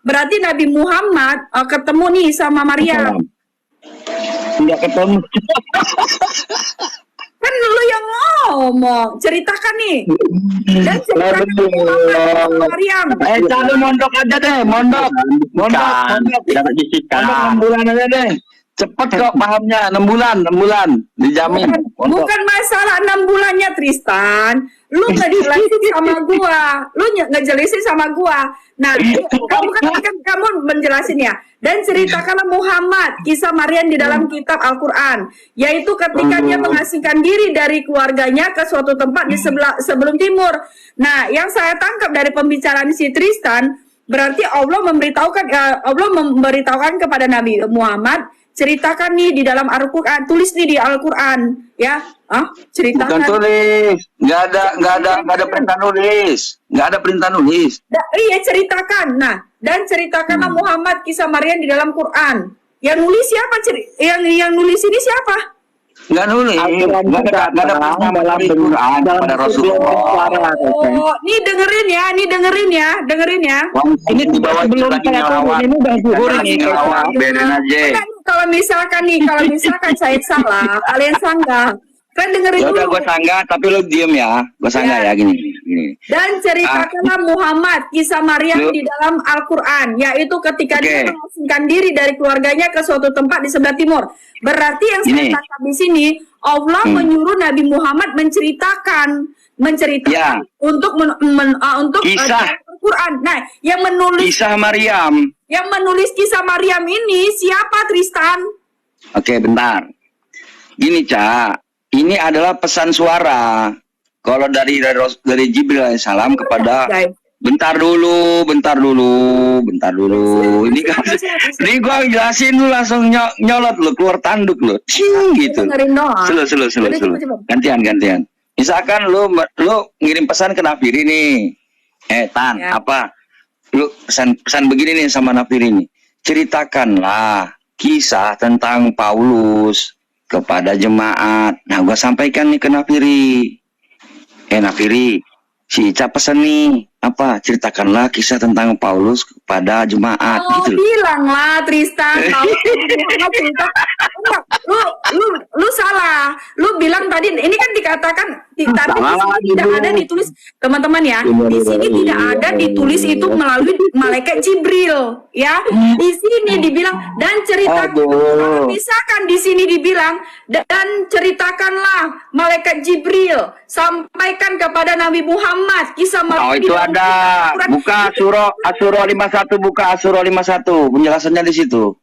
berarti Nabi Muhammad ketemu nih sama Maryam. Enggak ketemu. Kan lu yang ngomong, ceritakan nih. Dan ceritakan Muhammad sama Maryam. Cari mondok aja deh, mondok. Dapat bisikan. 6 bulan aja deh. Cepet kok pahamnya, 6 bulan, dijamin. Bukan masalah 6 bulannya Tristan. Lu ngejelasin sama gua. Lu ngejelasin sama gua. Nah, kamu menjelasin ya. Dan ceritakanlah Muhammad kisah Maryam di dalam kitab Al-Quran, yaitu ketika dia mengasingkan diri dari keluarganya ke suatu tempat di sebelum timur. Nah, yang saya tangkap dari pembicaraan si Tristan, berarti Allah memberitahukan kepada Nabi Muhammad, ceritakan nih di dalam Al-Quran, tulis nih di Al-Quran, ya, ceritakan. Bukan tulis, nggak ada perintah nulis, Iya, ceritakan. Nah, dan ceritakanlah Muhammad kisah Maryam di dalam Quran. Yang nulis siapa? Yang nulis ini siapa? Nggak nulis, nggak ada perintah dalam Quran pada Rasulullah. Oh, nih dengerin ya. Ini di bawah lagi ngelawak. Biarin aja. Kalau misalkan saya salah, kalian sanggah. Kan dengerin Ya udah dulu. gue sanggah, tapi lo diem ya. Gue sanggah ya gini. Dan ceritakanlah Muhammad kisah Maryam di dalam Al-Quran, yaitu ketika dia mengasingkan diri dari keluarganya ke suatu tempat di sebelah timur. Berarti yang saya tangkap di sini, Allah menyuruh Nabi Muhammad menceritakan untuk kisah Al-Quran. Nah, yang menulis kisah Maryam ini siapa, Tristan? Oke, bentar. Gini, Ca. Ini adalah pesan suara. Kalau dari Jibril alaihissalam kepada bentar dulu. Ini gua jelasin lu langsung nyolot lu keluar tanduk lu. Cing gitu. Slow. Gantian. Misalkan lu ngirim pesan ke Nafiri nih. Apa? Lu pesan begini nih sama Nafiri nih. Ceritakanlah kisah tentang Paulus kepada jemaat. Nah, gua sampaikan nih ke Nafiri. Nafiri, si Ica pesan nih, apa, ceritakanlah kisah tentang Paulus kepada jemaat Oh, gitu loh. bilanglah Tristan kalau Muhammad cerita. Enggak, lu salah. Lu bilang tadi ini kan dikatakan tapi di sini tidak ada ditulis, teman-teman ya. Di sini tidak ada ditulis itu melalui malaikat Jibril, ya. Di sini dibilang dan ceritakan. Kalau misalkan di sini dibilang dan ceritakanlah malaikat Jibril sampaikan kepada Nabi Muhammad kisah Oh, itu ada. Buka Asuro 51, buka Asuro 51. Penjelasannya di situ.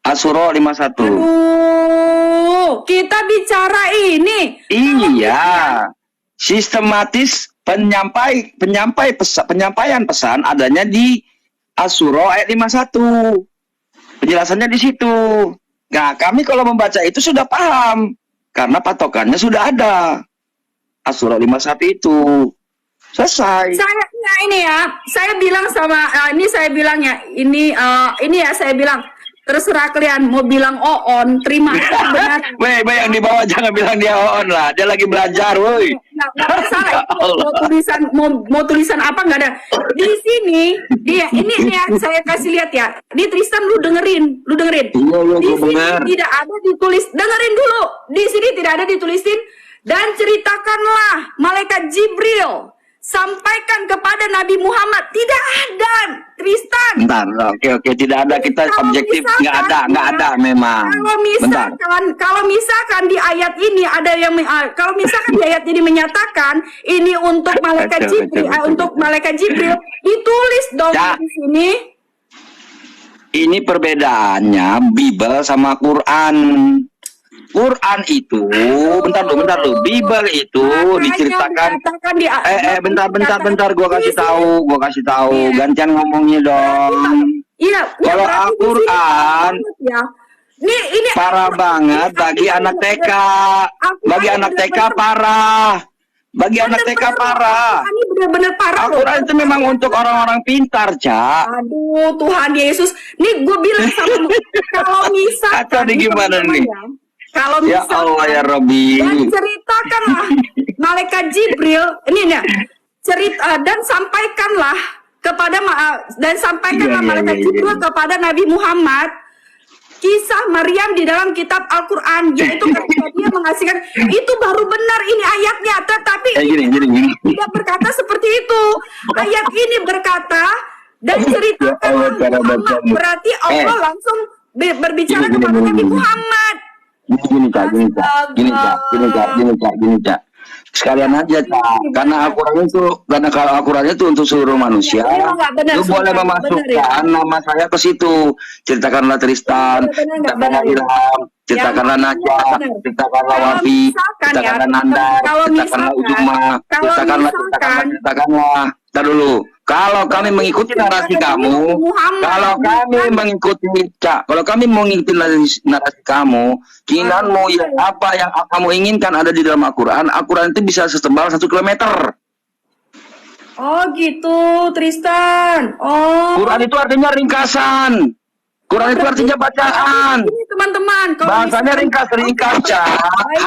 Asuro 51. Aduh, kita bicara ini. Iya. Sistematis penyampaian pesan adanya di Asuro ayat 51. Penjelasannya di situ. Nah, kami kalau membaca itu sudah paham karena patokannya sudah ada. Asuro 51 itu. Selesai. Saya ini ya, saya bilang sama ini saya bilang ya, ini ya saya bilang terserah kalian mau bilang Oon, terima benar. Weh, yang di bawah jangan bilang dia Oon lah. Dia lagi belajar, woi. Nggak masalah itu mau tulisan apa nggak ada. Di sini dia ini ya saya kasih lihat ya. Di Tristan lu dengerin. Di sini tidak ada ditulis. Dengerin dulu. Di sini tidak ada ditulisin dan ceritakanlah malaikat Jibril sampaikan kepada Nabi Muhammad. Tidak ada, Tristan. Bentar, oke, tidak ada, kita objektif, nggak ada memang. Kalau misalkan di ayat ini ada yang kalau misalkan di ayat ini menyatakan ini untuk malaikat Jibril, untuk malaikat Jibril, ditulis dong di sini. Ini perbedaannya Bible sama Quran. Quran itu, bentar lu, Bible itu diceritakan. Bentar, gua kasih tahu, gantian ngomongnya dong. Iya. Kalau Al-Quran, ini parah banget bagi anak TK, Bagi anak TK parah. Ini benar-benar parah. Al-Quran itu memang untuk orang-orang pintar, Cak. Aduh, Tuhan Yesus. Nih gue bilang sama kalau misalkan Atau gimana nih? Kalau Ya misalkan Allah ya Robbi. dan ceritakanlah malaikat Jibril ini nih cerita dan sampaikanlah malaikat Jibril kepada Nabi Muhammad kisah Maryam di dalam kitab Al-Quran, yaitu ketika dia mengasihkan, itu baru benar ini ayatnya, tetapi Gini. tidak berkata seperti itu. Ayat ini berkata dan ceritakanlah Muhammad, berarti Allah langsung berbicara kepada Nabi Muhammad. Gini, Cak. Sekalian aja, Cak. Karena kalau Al-Quran itu untuk seluruh manusia, lu boleh memasukkan nama saya ke situ. Ceritakanlah Tristan, ceritakanlah Ilham, ceritakanlah Najwa, ceritakanlah Wafi, ceritakanlah Nanda, ceritakanlah Ujuma, ceritakanlah. Ntar dulu. Kalau kami mengikuti narasi kamu, kalau kami mengikuti narasi kamu, keinginanmu ya apa yang kamu inginkan ada di dalam Al-Quran. Al-Quran itu bisa setebal 1 kilometer. Oh gitu, Tristan. Oh. Quran itu artinya ringkasan. Quran itu artinya bacaan. Ini teman-teman, bahasanya ringkas, Cak.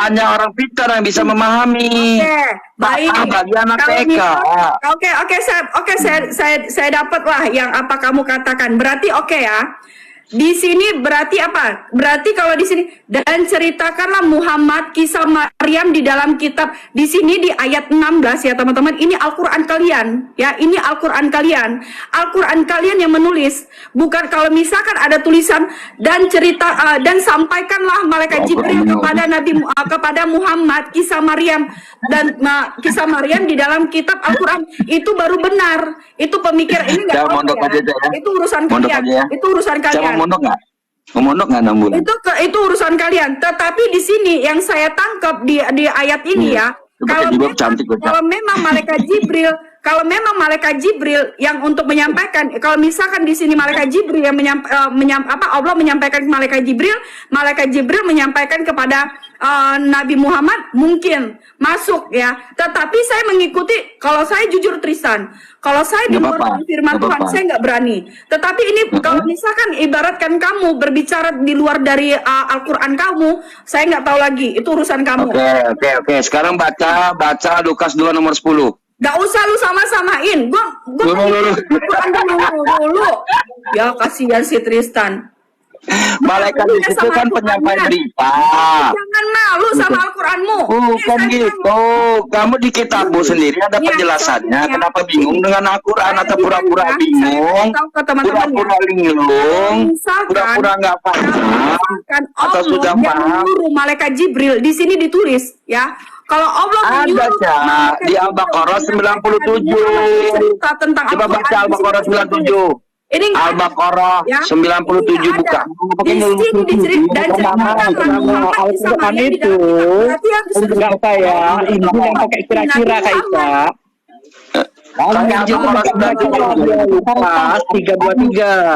Hanya orang pintar yang bisa memahami. Baik. Bagi anak TK. Oke, saya dapat lah yang apa kamu katakan. Berarti oke ya. Di sini berarti apa? Berarti kalau di sini dan ceritakanlah Muhammad kisah Maryam di dalam kitab. Di sini di ayat 16 ya teman-teman. Ini Al-Quran kalian ya. Ini Al-Quran kalian. Al-Quran kalian yang menulis. Bukan kalau misalkan ada tulisan dan cerita dan sampaikanlah malaikat Jibril kepada Muhammad kisah Maryam dan kisah Maryam di dalam kitab Al-Quran. Itu baru benar. Itu pemikiran ini enggak ya. Itu urusan kalian. Itu urusan kalian. Mondok nggak 6 bulan? Itu urusan kalian. Tetapi di sini yang saya tangkap di ayat ini ya, kalau memang malaikat Jibril yang untuk menyampaikan, kalau misalkan di sini malaikat Jibril yang Allah menyampaikan ke malaikat Jibril menyampaikan kepada Nabi Muhammad mungkin masuk ya. Tetapi saya mengikuti, kalau saya jujur Tristan, kalau saya di luar firman Tuhan saya nggak berani. Tetapi ini kalau misalkan ibaratkan kamu berbicara di luar dari Al-Quran kamu, saya nggak tahu lagi. Itu urusan kamu. Oke. Sekarang baca Lukas 2 nomor 10. Gak usah lu sama-samain. Gua Al-Quran dulu. Ya kasihan si Tristan. Malaikat Lu itu sama kan Al-Qurannya. penyampai berita. Jangan malu sama Al-Quranmu. Bukan gitu. Kamu di kitabmu sendiri ada Iya, penjelasannya. iya. Kenapa bingung dengan Al-Quran atau pura-pura Saya bingung? kasih tahu ke teman-teman ya. Pura-pura linglung, Misalkan- pura-pura nggak paham, Misalkan atau Allah sudah yang paham? menyuruh malaikat Jibril, di sini ditulis ya. Kalau Allah Ada, menyuruh Ca, malaikat di Jibril Al-Baqarah menyampaikan 97. cerita tentang Coba Al-Quran, baca di Al-Baqarah sini ditulis. 97. Ini nggak ada. Al-Baqarah Ya. 97 Ini buka. nggak ada. Di sini diceritakan dan ceritakan Muhammad Al-Quran Ismail di itu dalam kitab. Berarti yang enggak kayak Injil yang pakai kira-kira Kak Ica. Kayak Al-Baqarah 97. Lukas 323.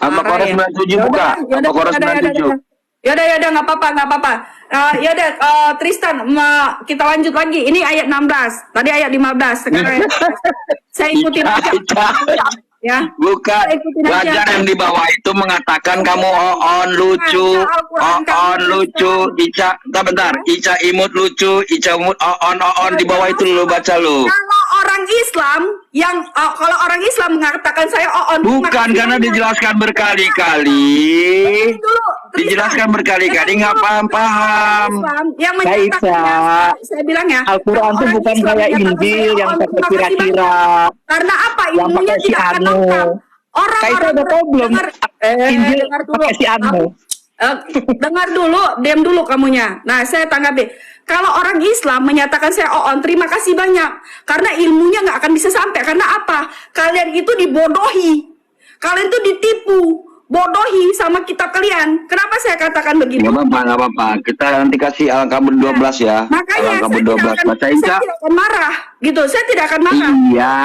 Al-Baqarah 97 buka. Al-Baqarah 97. Yaudah, nggak apa-apa. Tristan, kita lanjut lagi. Ini ayat 16. Tadi ayat 15. Sekarang ayat 16. Saya ikutin aja. Ya. Bukan, Saya ikutin aja. wajar yang di bawah itu mengatakan kamu on lucu, on lucu, Ica, bentar, Ica imut lucu, Ica imut on di bawah itu lu baca lu. Kalau orang Islam yang kalau orang Islam mengatakan saya Bukan, karena dijelaskan berkali-kali. Dijelaskan berkali-kali nggak paham-paham. Yang Kak menyatakan Ica, saya bilang ya. Al-Quran itu orang bukan Islam kayak menyatakan Injil saya yang pakai terima kasih kira-kira. banyak. Karena apa? Yang Ilmunya pakai si tidak akan anu. lengkap. Orang Kak Ica udah tahu belum? Injil dengar dulu. pakai si anu. Dengar dulu, diam dulu kamunya. Nah, saya tanggapi. Kalau orang Islam menyatakan saya terima kasih banyak. Karena ilmunya nggak akan bisa sampai. Karena apa? Kalian itu dibodohi. Kalian itu ditipu. Bodohi sama kitab kalian. Kenapa saya katakan begitu? Nggak apa-apa. Kita nanti kasih Al-Kabut 12 ya. Makanya Al-Kabut saya 12 bacain, saya Ca. tidak akan marah. Gitu, saya tidak akan marah. Iya,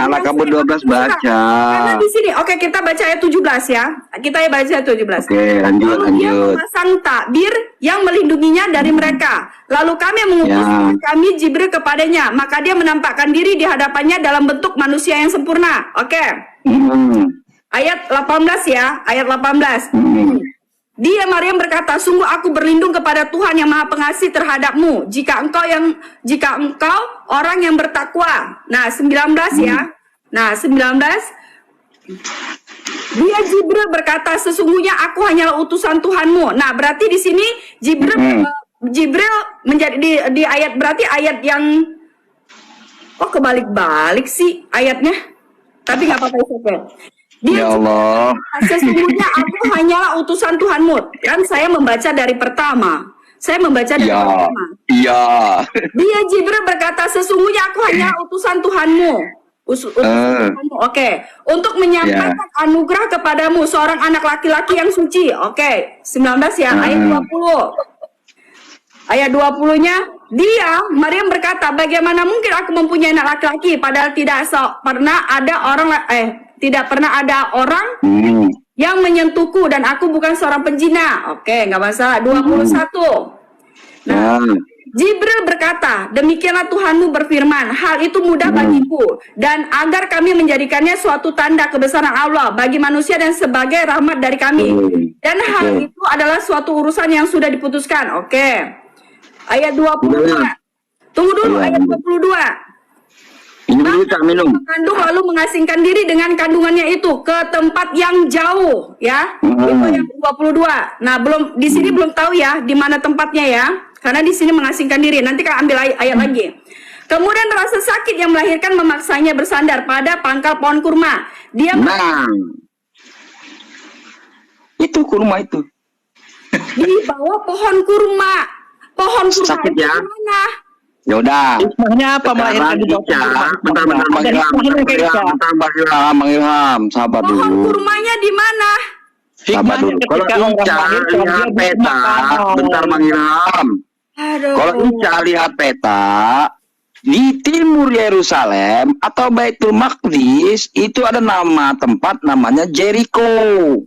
Al-Kabut 12 baca. Karena di sini, oke kita baca ayat 17 ya. Kita baca ayat 17. Oke, lanjut. Lalu dia memasang takbir yang melindunginya dari mereka. Lalu kami mengutus kami Jibril kepadanya. Maka dia menampakkan diri di hadapannya dalam bentuk manusia yang sempurna. Oke. Ayat 18 ya. Ayat 18. Dia Maryam berkata, sungguh aku berlindung kepada Tuhan yang Maha Pengasih terhadapmu. Jika engkau orang yang bertakwa. Nah, 19 ya. Nah, 19. Dia Jibril berkata, sesungguhnya aku hanyalah utusan Tuhanmu. Nah, berarti di sini Jibril menjadi di ayat, berarti ayat yang kebalik-balik sih ayatnya. Tapi nggak apa-apa itu. Ya Allah. Sesungguhnya aku hanyalah utusan Tuhanmu. Kan saya membaca dari pertama. Pertama. Iya. Dia Jibril berkata, sesungguhnya aku hanyalah utusan Tuhanmu. Tuhanmu. Oke. Untuk menyampaikan anugerah kepadamu seorang anak laki-laki yang suci. Oke. 19 ya, ayat 20. Ayat 20-nya, dia Maryam berkata, bagaimana mungkin aku mempunyai anak laki-laki padahal tidak pernah ada orang yang menyentuhku dan aku bukan seorang penjina. Oke, nggak masalah. 21. Nah, Jibril berkata, demikianlah Tuhanmu berfirman, hal itu mudah bagiku dan agar kami menjadikannya suatu tanda kebesaran Allah bagi manusia dan sebagai rahmat dari kami. Dan hal itu adalah suatu urusan yang sudah diputuskan. Oke. Ayat 22. Tunggu dulu, ayat 22. Ini dulu tak minum. Mengandung lalu mengasingkan diri dengan kandungannya itu ke tempat yang jauh, ya. Itu yang 22. Nah, belum di sini belum tahu ya di mana tempatnya ya. Karena di sini mengasingkan diri. Nanti kan ambil ayat lagi. Kemudian rasa sakit yang melahirkan memaksanya bersandar pada pangkal pohon kurma. Dia itu kurma itu. di bawah pohon kurma. Pohon kurma Sakit itu ya? di mana? Ya udah. Hikmahnya apa melahirkan di bawah Bentar, Bang Ilham, sabar Pohon dulu. kurmanya di mana? Sabar dulu. Kalau Ica lihat peta, bentar Bang Ilham. Aduh. Kalau Ica lihat peta, di timur Yerusalem atau Baitul Maqdis itu ada nama tempat namanya Jericho.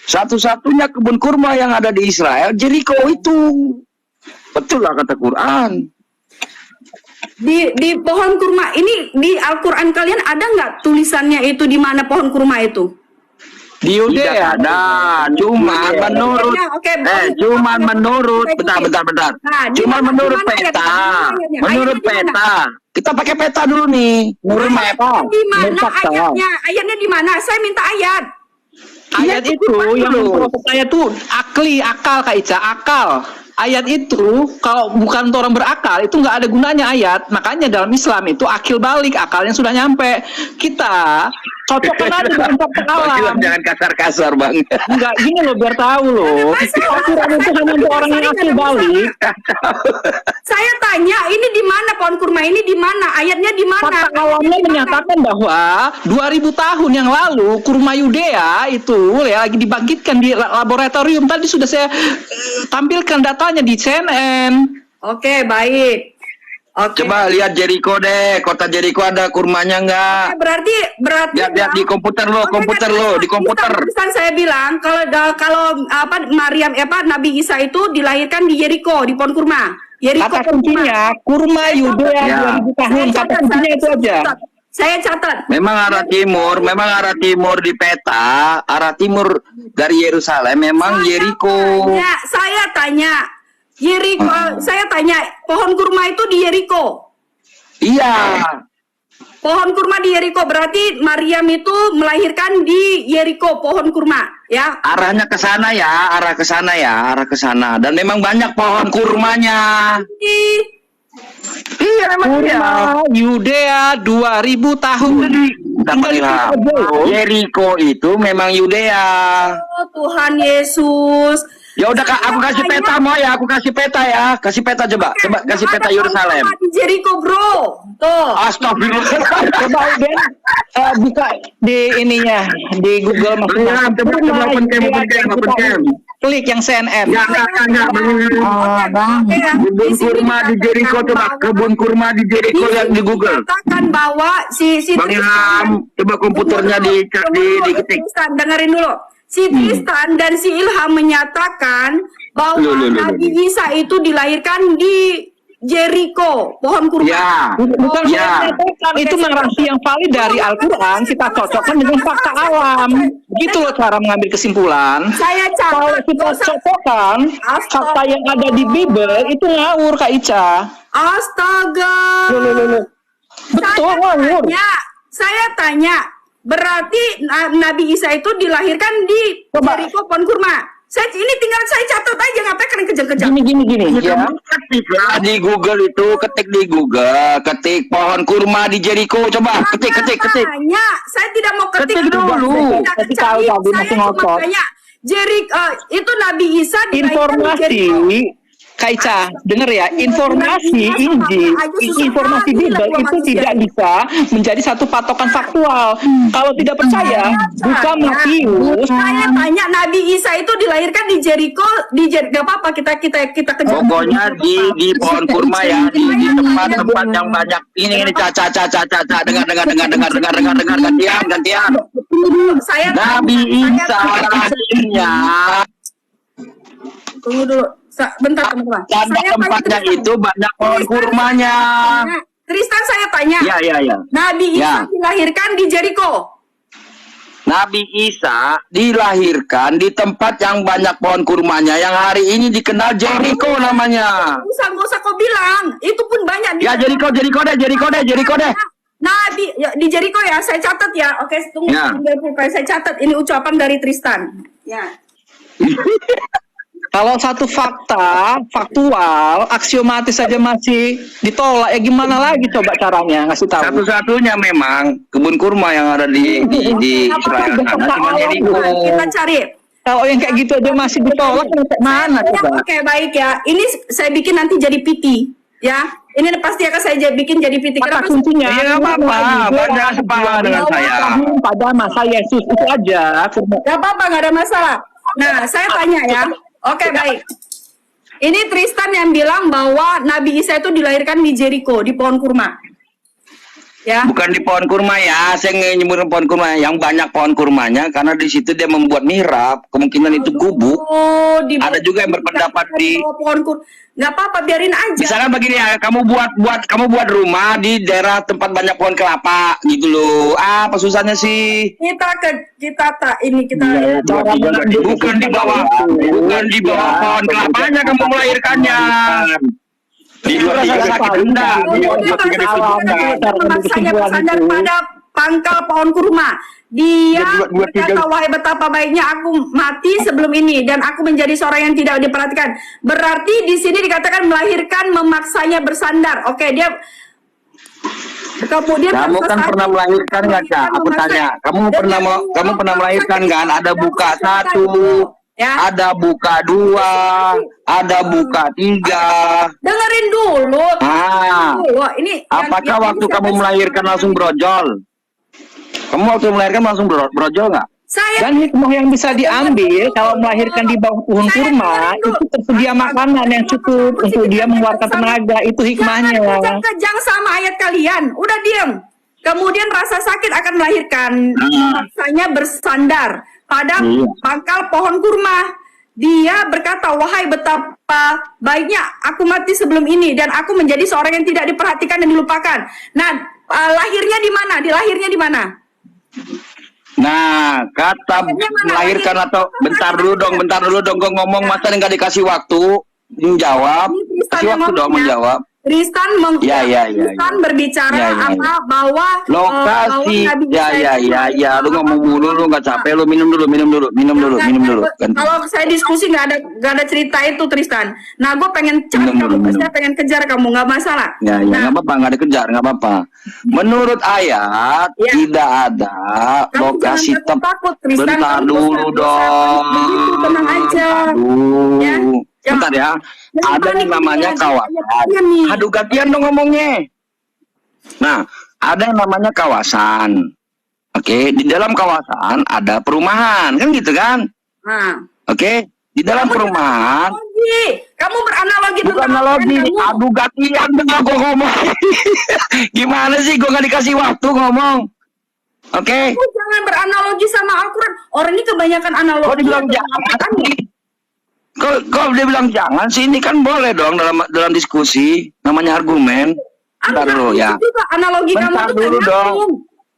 Satu-satunya kebun kurma yang ada di Israel, Jericho itu. Betul lah kata Quran. Di pohon kurma ini di Al-Quran kalian ada nggak tulisannya itu di mana pohon kurma itu? Di Tidak Yudea. ada, cuma Iya. menurut Oke, cuma menurut Nah, di cuma mana- menurut di mana ayatnya? peta, Ayatnya menurut di mana? peta. Kita pakai peta dulu nih. Menurut apa? Di mana Menurut fakta. ayatnya? Ayatnya di mana? Saya minta ayat. Ayat Iya, itu yang dulu. memproses saya tuh akal Kak Ica, akal. Ayat itu kalau bukan untuk orang berakal itu nggak ada gunanya ayat. Makanya dalam Islam itu akil balik, akalnya sudah nyampe. Kita cocokkan aja dengan fakta alam. Jangan kasar-kasar, Bang. Enggak, gini loh biar tahu loh. Al-Quran itu hanya untuk orang yang akil balik. Saya tanya, ini di mana pohon kurma ini di mana? Ayatnya di mana? Fakta alamnya menyatakan bahwa 2000 tahun yang lalu kurma Yudea itu ya lagi dibangkitkan di laboratorium. Tadi sudah saya tampilkan datanya di CNN. Oke, baik. Oke. Coba lihat Jericho deh, kota Jericho ada kurmanya nggak? Berarti Lihat di komputer lo, di komputer. Tristan saya bilang kalau Maryam Nabi Isa itu dilahirkan di Jericho, di pohon kurma. Jericho Kata kuncinya kurma Yudea Ya. 2000 tahun. Kata kuncinya itu aja. Saya catat. Memang arah timur di peta, arah timur dari Yerusalem memang Jericho. Saya tanya, Jericho, saya tanya, pohon kurma itu di Jericho. Iya. Pohon kurma di Jericho berarti Maryam itu melahirkan di Jericho pohon kurma, ya. Arahnya ke sana ya, arah ke sana. Dan memang banyak pohon kurmanya. Iya, memang Kurma Yudea 2000 tahun. Dapat ilham. Jericho itu memang Yudea. Oh Tuhan Yesus. Ya udah Kak, aku kasih peta mau ya, aku kasih peta ya. Kasih peta coba kasih peta Yerusalem. Di Jericho, bro. Tuh. Astagfirullah. Coba Ben buka di ininya di Google Bang, coba open cam. Klik yang CNN. Ya, enggak. Kebun kurma di Jericho coba, kebun kurma di Jericho yang di Google. Katakan bahwa si Bang Ilham, coba komputernya diketik. Tristan, dengerin dulu. Si Tristan dan si Ilham menyatakan bahwa Loh. Nabi Isa itu dilahirkan di Jericho, pohon kurma. Ya. Bukan Ya. saya nyatakan, itu narasi yang valid dari Al-Quran, kita cocokkan dengan fakta alam. Gitu loh cara mengambil kesimpulan. Saya Kalau catat. kita Nggak usah- cocokkan fakta yang ada di Bible itu ngawur Kak Ica. Astaga. Loh. Betul ngawur. Saya tanya, berarti Nabi Isa itu dilahirkan di Coba. Jericho pohon kurma. Ini tinggal saya catat aja, ngapain kalian kejar-kejar? Gini ya. Ketiklah di Google itu, ketik pohon kurma di Jericho, coba ketik. Tanya, saya tidak mau ketik. Ketik dulu. Tidak Ketik tahu ketik. tadi Saya masih cuma ngotot. tanya, Jericho itu Nabi Isa dilahirkan di Informasi Jericho. Kak Ica, denger ya, informasi Injil, informasi Bible itu tidak bisa menjadi satu patokan faktual. Kalau tidak percaya, buka Matius. Saya tanya Nabi Isa itu dilahirkan di Jericho, gak apa-apa kita kejar. Pokoknya di pohon kurma ya, di tempat-tempat yang banyak. Ini caca. Dengar gantian. Saya Nabi Isa lahirnya tunggu dulu. Bentar teman-teman. dan Saya tempatnya tanya itu banyak pohon kurmanya. Tristan saya tanya. Ya. Nabi Isa Ya. dilahirkan di Jericho. Nabi Isa dilahirkan di tempat yang banyak pohon kurmanya yang hari ini dikenal Jericho namanya. Nggak usah kau bilang. Itu pun banyak. Ya Jericho deh. Nabi ya, di Jericho ya. Saya catat ya. Oke, tunggu. Ya. Saya catat. Ini ucapan dari Tristan. Ya. Kalau satu faktual, aksiomatis saja masih ditolak, ya gimana lagi coba caranya ngasih tahu? Satu-satunya memang kebun kurma yang ada di Israel sana cuma Jericho. Kita cari. Kalau yang kayak gitu aja masih ditolak, mana coba? Oke, baik ya. Ini saya bikin nanti jadi PT. Ya. Ini pasti akan saya bikin jadi PT. Kata Kenapa? kuncinya, Iya, nggak apa-apa. Banda sepakat dengan saya. Pada masa Yesus itu aja. Gak apa-apa, gak ada masalah. Nah, saya tanya ya. Oke, baik. Ini Tristan yang bilang bahwa Nabi Isa itu dilahirkan di Jericho, di pohon kurma. Ya. Bukan di pohon kurma ya, saya nyebutin pohon kurma yang banyak pohon kurmanya karena di situ dia membuat mihrab, kemungkinan itu gubuk. Oh, di Ada juga yang berpendapat di bawah pohon kur. Nggak apa-apa, biarin aja. misalkan begini ya, kamu buat rumah di daerah tempat banyak pohon kelapa gitu loh. Apa susahnya sih? Kita ini kita Bukan di bawah pohon kelapanya kamu melahirkannya. Di dua tiga sakit rendah. Memaksanya bersandar pada pangkal pohon kurma. Dia berkata, wahai betapa baiknya aku mati sebelum ini dan aku menjadi seorang yang tidak diperhatikan. Berarti di sini dikatakan melahirkan, memaksanya bersandar. Oke, dia kemudian Kamu kan pernah melahirkan nggak, Kak? Aku tanya. Kamu pernah melahirkan kan? Ada buka 1, ya. ada buka 2, ada buka 3. Dengerin dulu. Ini Apakah waktu kamu melahirkan langsung brojol? Kamu waktu melahirkan langsung brojol nggak? saya Dan hikmah yang bisa diambil kalau melahirkan di bawah pohon kurma itu tersedia makanan yang cukup untuk dia mengeluarkan tenaga. Itu hikmahnya. Jangan kejang-kejang sama ayat kalian. Udah diam. Kemudian rasa sakit akan melahirkan. Maksanya bersandar pada pangkal pohon kurma. Dia berkata, wahai betapa baiknya aku mati sebelum ini dan aku menjadi seorang yang tidak diperhatikan dan dilupakan. Nah, lahirnya di mana? Dilahirnya di mana? Nah, kata melahirkan atau bentar dulu dong, gue ngomong masa nggak dikasih waktu menjawab, kasih waktu dong menjawab. Tristan Tristan berbicara bahwa lokasi lu ngomong mulu, lu nggak capek, lu minum dulu. Kalau saya diskusi nggak ada cerita itu, Tristan. Nah, gue pengen saya pengen kejar kamu, nggak masalah. Nggak apa-apa, nggak dikejar, nggak apa-apa. Menurut ayat tidak ada lokasi takut, Tristan. Bentar dulu dong. Tenang aja. Ya. Bentar ya. Ada yang namanya kawasan. Aduh, gantian dong ngomongnya. Nah, ada yang namanya kawasan. Oke, di dalam kawasan ada perumahan, kan gitu kan? Nah. Oke, di dalam perumahan. Kamu beranalogi. Bukan analogi. Aduh, gantian dong aku ngomong. Gimana sih? Gue nggak dikasih waktu ngomong. Oke. Jangan beranalogi sama Al-Quran. Orang ini kebanyakan analogi. Kok dibilang jangan? Kok dia bilang jangan sih? Ini kan boleh dong dalam diskusi. Namanya argumen. Bentar dulu ya. Analogi Bentar kamu dulu dong.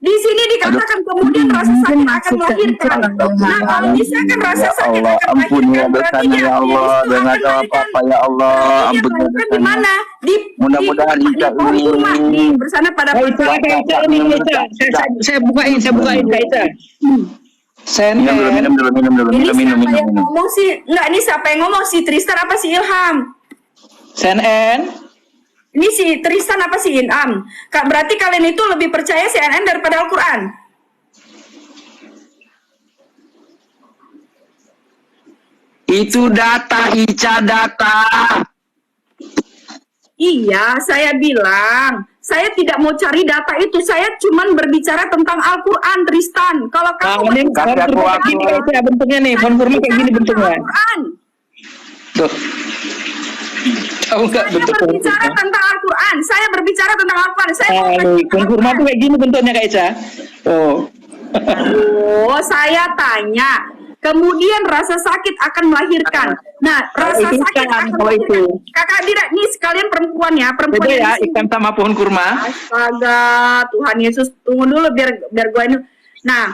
Di sini dikatakan kemudian rasa sakit akan melahirkan. Nah, kalau misalkan rasa sakit akan melahirkan, berarti dia ya Allah, dengan apa ya Allah, ampun di mana? Mudah-mudahan di pohon kurma, di bersana pada Saya bukain Kaica. minum dulu. Ngomong sih, enggak, ini siapa yang ngomong, si Tristan apa si Ilham? CNN. Ini si Tristan apa si Ilham? Kak, berarti kalian itu lebih percaya CNN daripada Al-Quran? Itu data, Ica, data. Iya, saya bilang, saya tidak mau cari data itu. Saya cuman berbicara tentang Al-Quran, Tristan. Kalau kamu bentuknya nih, konfirmasi kayak gini bentuknya. Al-Quran. Tuh. Tahu nggak bentuk berbicara tentang Al-Quran. Saya berbicara tentang Al-Quran. Saya konfirmasi kayak gini bentuknya, Kak Ica. Saya tanya. Kemudian rasa sakit akan melahirkan. Nah, rasa sakit akan melahirkan. Kakak Dira, nih sekalian perempuan ya, perempuan. Beda ya, ikan sama pohon kurma. Astaga, Tuhan Yesus, tunggu dulu biar gue ini. Nah,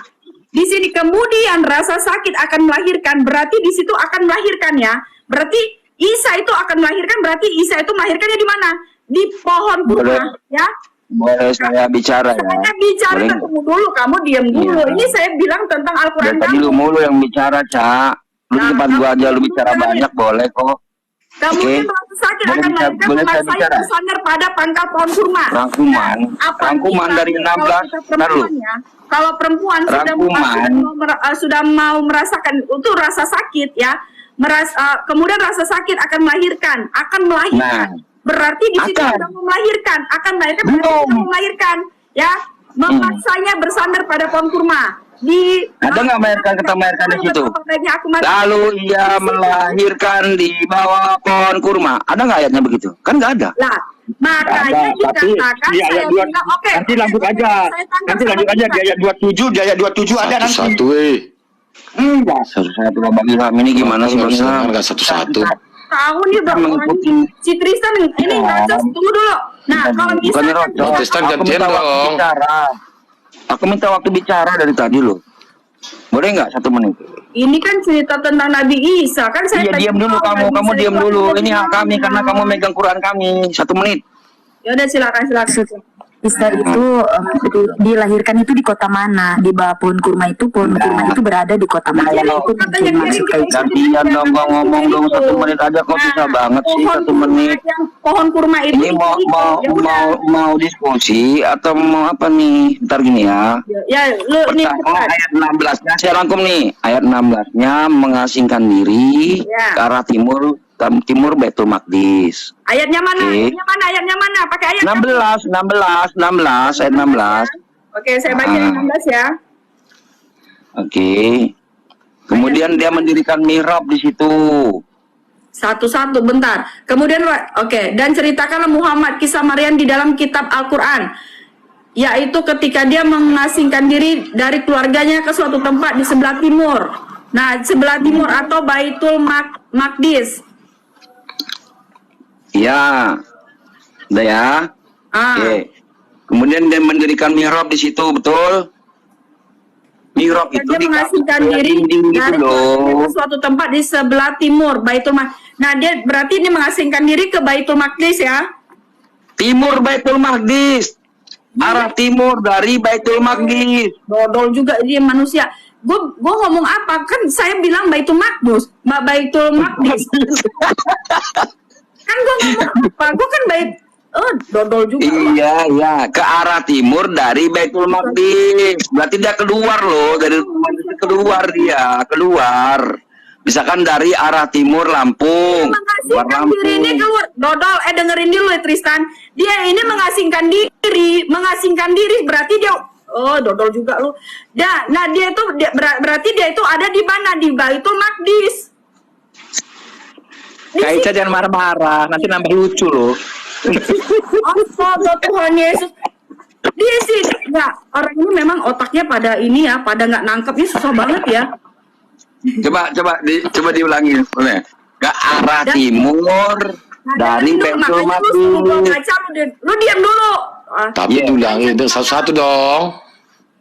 di sini kemudian rasa sakit akan melahirkan, berarti di situ akan melahirkan ya. Berarti Isa itu akan melahirkan, berarti Isa itu melahirkannya di mana? Di pohon kurma, ya. Boleh saya bicara ya? Saya bicara, tunggu dulu, kamu diam dulu. Ini saya bilang tentang Al-Quran. Tadi lu mulu yang bicara, Cak. Lu di depan gua aja, lu bicara banyak, boleh kok. Kemudian rasa sakit akan melahirkan, memaksanya bersandar pada pangkal pohon kurma. Rangkuman dari 16. Kalau perempuan sudah mau merasakan itu rasa sakit ya, kemudian rasa sakit akan melahirkan. Berarti di situ sudah melahirkan, ya, memaksanya bersandar pada pohon kurma. Ada nggak melahirkan di situ? Lalu ia melahirkan di bawah pohon kurma. Ada nggak ayatnya begitu? Kan nggak ada. Lah, Makanya Tapi dikatakan di saya ayat 2 bilang, oke. nanti lanjut aja. Saya tangkap Nanti lanjut sama aja di Ustaz. ayat 27, di ayat 27 ada nanti. Satu-satu, Enggak. Satu-satu Bang Ilham ini gimana sih Bang Ilham? Enggak satu-satu. Tahu nih Bang, orang Mengikuti. si Tristan ini Rocos, tunggu dulu. Nah, kalau Bukannya misalkan Rocos. Tristan Aku gantian minta waktu dong. bicara. Aku minta waktu bicara dari tadi loh. Boleh nggak 1 menit? ini kan cerita tentang Nabi Isa kan saya Iya, tadi diam dulu tahu kamu. Nabi Kamu Isa diam itu dulu. ada Ini hak di kami mana. karena kamu megang Quran kami. 1 menit. Ya udah silakan. Isa itu dilahirkan itu di kota mana? Di bawah pohon kurma itu, pohon kurma itu berada di kota mana? Itu Katanya masuk ke Isa. Gantian dong kau ngomong dong 1 menit aja kok susah banget sih 1 menit. Pohon kurma itu Ini mau ya udah. mau diskusi atau mau apa nih? Ntar gini ya. Ya lu nih Pertama cepat. ayat 16-nya saya rangkum nih. Ayat 16-nya mengasingkan diri Ya. ke arah timur Baitul Maqdis. Ayatnya mana? Oke. Ayatnya mana? Pakai ayat 16 ayat 16. Oke, saya baca ayat 16 ya. Oke. Kemudian dia mendirikan mihrab di situ. Satu-satu, bentar. Kemudian, oke. Dan ceritakanlah Muhammad kisah Maryam di dalam kitab Al-Quran. Yaitu ketika dia mengasingkan diri dari keluarganya ke suatu tempat di sebelah timur. Nah, sebelah timur atau Baitul Maqdis. Ya. Udah ya. Oke. Kemudian dia mendirikan mihrab di situ, betul? Mihrab itu Dia mengasingkan kayak diri dinding gitu dari keluarganya loh. ke suatu tempat di sebelah timur Baitul Maqdis. Nah, dia berarti ini mengasingkan diri ke Baitul Maqdis ya. Timur Baitul Maqdis. Arah timur dari Baitul Maqdis. Dodol juga dia manusia. Gue ngomong apa? Kan saya bilang Baitul Maqdis, Baitul Maqdis. Kan gue ngomong apa? Gue kan dodol juga. Iya, ke arah timur dari Baitul Maqdis. Berarti dia keluar loh, dari keluar dia, keluar. Misalkan dari arah timur Lampung. Keluar Mengasingkan diri ini keluar. Dodol, dengerin dulu ya Tristan. Dia ini mengasingkan diri berarti dia dodol juga lu. Nah, dia itu berarti dia itu ada di mana? Di Baitul Maqdis. Kak Ica jangan marah-marah, nanti nambah lucu loh. Astaga Tuhan Yesus. Dia sih nggak, orang ini memang otaknya pada ini ya, pada nggak nangkepnya susah banget ya. Coba diulangi, boleh? Ke arah timur dari Baitul Maqdis. Lu diam dulu. Tapi diulangi satu-satu dong.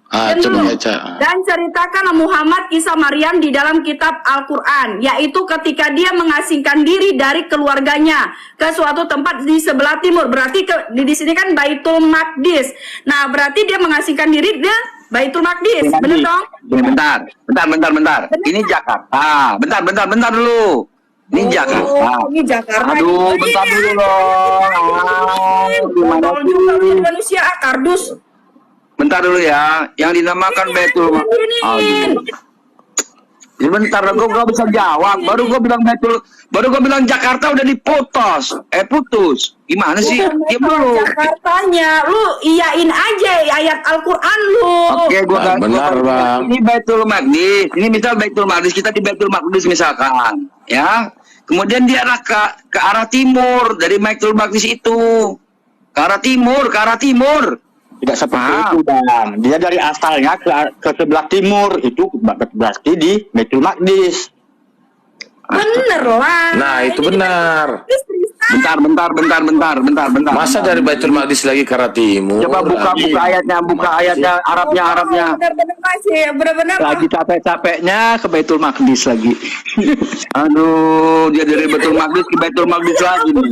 Diam Coba dulu. baca. Dan ceritakanlah Muhammad kisah Maryam di dalam kitab Al-Quran, yaitu ketika dia mengasingkan diri dari keluarganya ke suatu tempat di sebelah timur. Berarti di sini kan Baitul Maqdis. Nah, berarti dia mengasingkan diri dia Baitul Maqdis, bener dong? Bentar. Ini Jakarta. Bentar dulu. Ini Jakarta. Ini Jakarta. Aduh, bentar dulu dong. Gimana Dodol juga sih? lu manusia kardus. Bentar dulu ya. Yang dinamakan Baitul Maqdis. Ya bentar, gue gak bisa jawab. Baru gue bilang Jakarta udah diputus. Putus. Gimana sih? Diam dulu. Jakartanya, lu iyain aja ayat Al-Quran lu. Oke, Benar, Bang. Ini Baitul Maqdis. Ini misal Baitul Maqdis, kita di Baitul Maqdis misalkan, ya. Kemudian dia arah ke arah timur dari Baitul Maqdis itu. Ke arah timur. Tidak seperti itu, Bang. Dia dari asalnya ke sebelah timur, itu berarti di Baitul Maqdis. Bener lah. Nah, itu benar. Bentar. Masa dari Baitul Maqdis lagi ke arah timur? Coba buka ayatnya, Arabnya. Bener-bener. Lagi capek-capeknya ke Baitul Maqdis lagi. Aduh, dia dari Baitul Maqdis ke Baitul Maqdis lagi nih.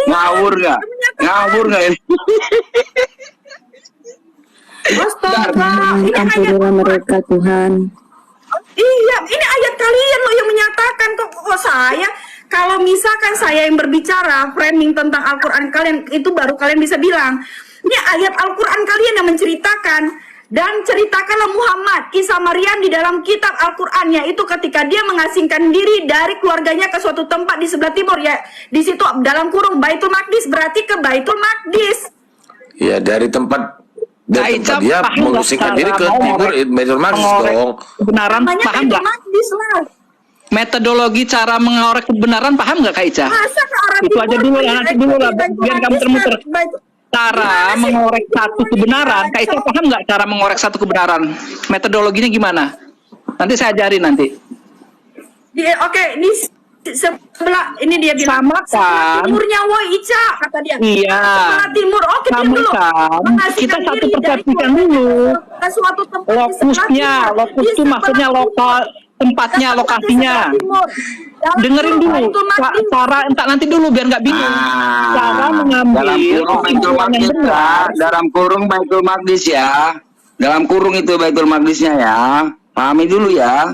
Ngawur nggak ini? Astaga, ini ayat Ampunilah mereka Tuhan. Iya, ini ayat kalian loh yang menyatakan kok saya. Kalau misalkan saya yang berbicara framing tentang Al-Quran kalian, itu baru kalian bisa bilang. Ini ayat Al-Quran kalian yang menceritakan. Dan ceritakanlah Muhammad kisah Maryam di dalam kitab Al-Quran, yaitu ketika dia mengasingkan diri dari keluarganya ke suatu tempat di sebelah timur, ya di situ dalam kurung Baitul Maqdis, berarti ke Baitul Maqdis. Ya dari tempat dia paham mengusingkan nggak diri ke cara timur mengorek- Baitul Maqdis mengorek dong. Kebenaran Namanya paham Baitul nggak? Maqdis lah. metodologi cara mengorek kebenaran paham nggak Kak Ica? Masa ke arah Itu aja dulu lah, nanti dulu lah, Baitul biar kamu Maqdis termuter. ke- Cara mengorek satu kebenaran, Kak Ica paham nggak cara mengorek satu kebenaran? Metodologinya gimana? Nanti saya ajarin nanti. Oke, ini sebelah ini dia bilang Sama kan? sebelah timurnya woi Ica kata dia. Iya. Sebelah timur. Oke, diam Sama dulu. kan? Mengasihkan Kita satu diri dari persepsikan keluarga dulu. ke suatu tempat di sebelah Lokusnya, timur. lokus Di itu sebelah maksudnya timur. lokal, tempatnya, Tempat di lokasinya. sebelah timur. Dalam Dengerin dulu, Baitul Maqdis. cara entar nanti dulu biar nggak bingung. Cara mengambil dalam kurung Baitul kesimpulan yang Maqdis ya, benar. dalam kurung Baitul Maqdis ya, dalam kurung itu Baitul Maqdisnya ya, pahami dulu ya.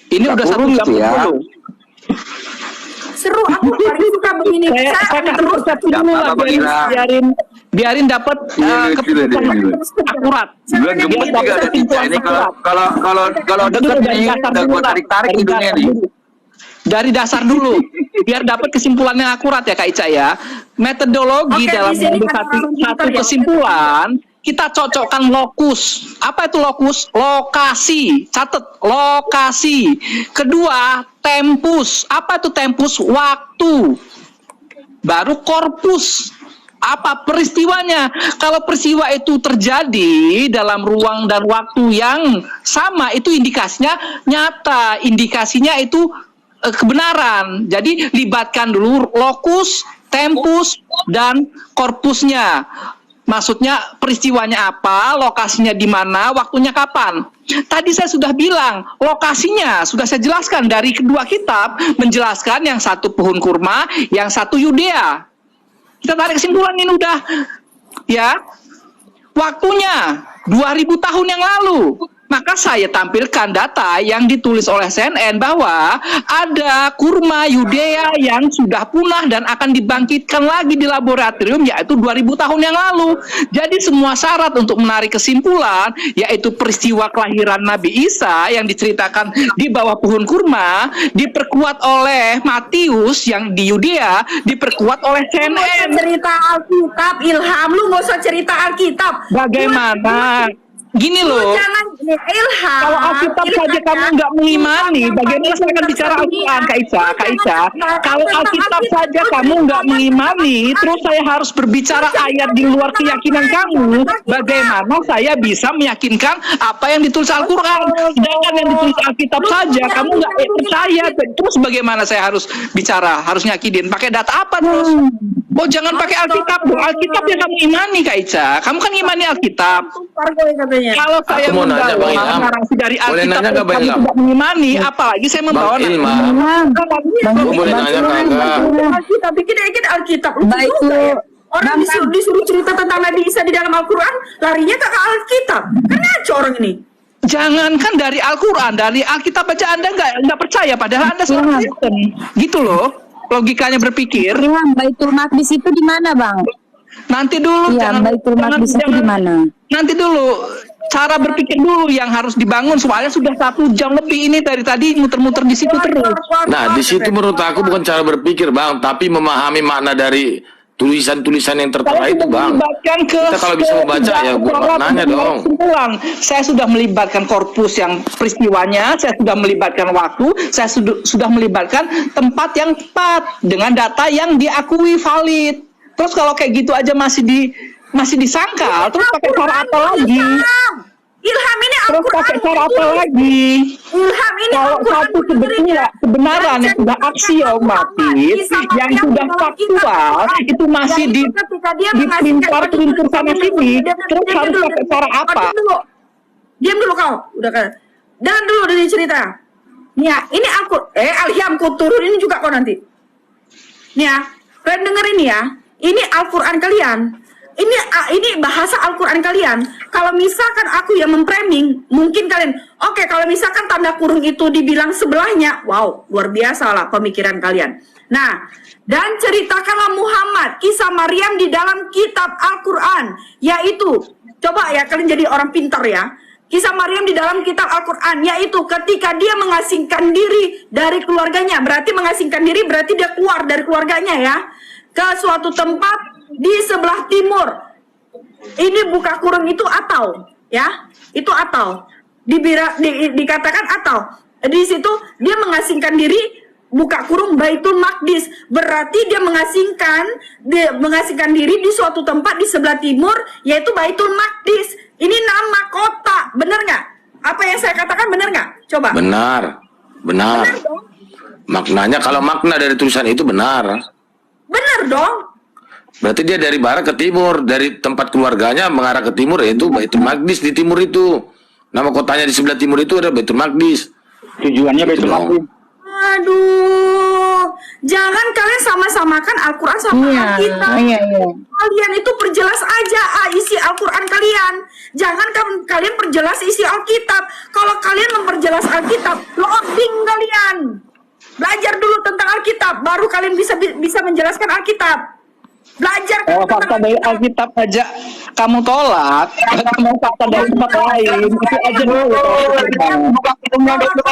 Ini udah satu kurung jam itu ya. dulu. Seru, aku paling suka begini. Saya kasih terus persepsi dulu lah, Apa-apa, biarin dapat keputusan akurat. Gue gemes juga Ica ini kalau deket nih udah gue tarik hidungnya nih. Dari dasar dulu, biar dapat kesimpulan yang akurat ya Kak Ica ya. Metodologi Oke, dalam di sini mengambil kan satu orang ya. kesimpulan, kita cocokkan lokus. Apa itu lokus? Lokasi. Catat, lokasi. Kedua, tempus. Apa itu tempus? Waktu. Baru korpus. Apa peristiwanya? Kalau peristiwa itu terjadi dalam ruang dan waktu yang sama, itu indikasinya nyata. Indikasinya itu kebenaran. Jadi libatkan dulu lokus, tempus, dan korpusnya. Maksudnya peristiwanya apa, lokasinya di mana, waktunya kapan. Tadi saya sudah bilang, lokasinya sudah saya jelaskan dari kedua kitab, menjelaskan yang satu pohon kurma, yang satu Yudea. Kita tarik kesimpulan ini udah. Ya. Waktunya 2000 tahun yang lalu. Maka saya tampilkan data yang ditulis oleh CNN bahwa ada kurma Yudea yang sudah punah dan akan dibangkitkan lagi di laboratorium, yaitu 2000 tahun yang lalu. Jadi semua syarat untuk menarik kesimpulan, yaitu peristiwa kelahiran Nabi Isa yang diceritakan di bawah pohon kurma, diperkuat oleh Matius yang di Yudea, diperkuat oleh CNN. Cerita Alkitab, Ilham, lu nggak usah cerita Alkitab. Bagaimana? Gini loh, Jangan Ilham. kalau Alkitab saja kamu nggak mengimani, bagaimana saya akan bicara Al-Quran, Kak Ica? Kalau Alkitab saja kamu nggak mengimani, terus saya harus berbicara ayat di luar keyakinan kamu, bagaimana saya bisa meyakinkan apa yang ditulis Al-Quran? Sedangkan yang ditulis Alkitab saja kamu nggak percaya, terus bagaimana saya harus bicara, harus yakinin? Pakai data apa terus? Oh, jangan pakai Alkitab, Alkitab yang kamu imani, Kak Ica. Kamu kan imani Alkitab. Kalau saya Aku mau nanya, Bang membawa Ilham. narasi dari Boleh Alkitab nanya nggak, Bang kamu Ilham? tidak mengimani, apalagi saya membawa Bang Ilham. narasi. Boleh nanya Kakak? Alkitab, bikin Alkitab. Baik, Lucu juga ya. Orang Bang, disuruh cerita tentang Nabi Isa di dalam Al-Quran, larinya ke Alkitab. Kan ngaco orang ini. Jangankan dari Al-Quran, dari Alkitab aja Anda nggak percaya, padahal Anda seorang Kristen. Gitu loh, logikanya berpikir. Ilham, Baitul Maqdis itu di mana, Bang? Nanti dulu, Iya, Baitul Maqdis itu di mana? nanti dulu. Cara berpikir dulu yang harus dibangun, soalnya sudah 1 jam lebih ini dari tadi muter-muter di situ terus. Nah, di situ menurut aku bukan cara berpikir, Bang, tapi memahami makna dari tulisan-tulisan yang tertera itu, Bang. Kita kalau bisa membaca ya buat maknanya dong. Saya sudah melibatkan korpus yang peristiwanya, saya sudah melibatkan waktu, saya sudah melibatkan tempat yang tepat dengan data yang diakui valid. Terus kalau kayak gitu aja masih disangkal, terus pakai cara apa lagi? Ilham ini Terus Al-Quran. pakai cara apa lagi? Ilham ini Kalau Al-Quran satu kebenaran yang sudah aksiomatis, yang sudah faktual, itu masih dipelintir sana sini, terus harus pakai cara apa? Diam dulu kau, udah kan? Jangan dulu dari cerita. Nih ya, ini Al-Ilham ku turun ini juga kau nanti. Nih ya, kalian dengerin ya. Ini Al-Quran kalian. Ini bahasa Al-Quran kalian. Kalau misalkan aku yang memframing, mungkin kalian, oke, kalau misalkan tanda kurung itu dibilang sebelahnya, wow, luar biasa lah pemikiran kalian. Nah, dan ceritakanlah Muhammad kisah Maryam di dalam kitab Al-Quran, yaitu, coba ya kalian jadi orang pintar ya, kisah Maryam di dalam kitab Al-Quran, yaitu ketika dia mengasingkan diri dari keluarganya, berarti mengasingkan diri berarti dia keluar dari keluarganya ya, ke suatu tempat di sebelah timur. Ini buka kurung itu atau ya, itu atau dikatakan atau Di situ dia mengasingkan diri, buka kurung Baitul Maqdis. Berarti dia mengasingkan diri di suatu tempat di sebelah timur, yaitu Baitul Maqdis. Ini nama kota, benar nggak? Apa yang saya katakan benar nggak? Coba. Benar. Benar dong. Maknanya kalau makna dari tulisan itu benar. Benar dong. Berarti dia dari barat ke timur, dari tempat keluarganya mengarah ke timur, yaitu Baitul Maqdis di timur itu. Nama kotanya di sebelah timur itu ada Baitul Maqdis. Tujuannya Baitul Maqdis. Aduh, jangan kalian sama-samakan Al-Quran sama Alkitab. Kalian itu perjelas aja isi Al-Quran kalian. Jangan kalian perjelas isi Alkitab. Kalau kalian memperjelas Alkitab, loading kalian. Belajar dulu tentang Alkitab, baru kalian bisa menjelaskan Alkitab. Belajar Kalau fakta dari Alkitab aja kamu tolak, kamu fakta dari tempat lain, itu aja dulu. Buka kurungnya dulu.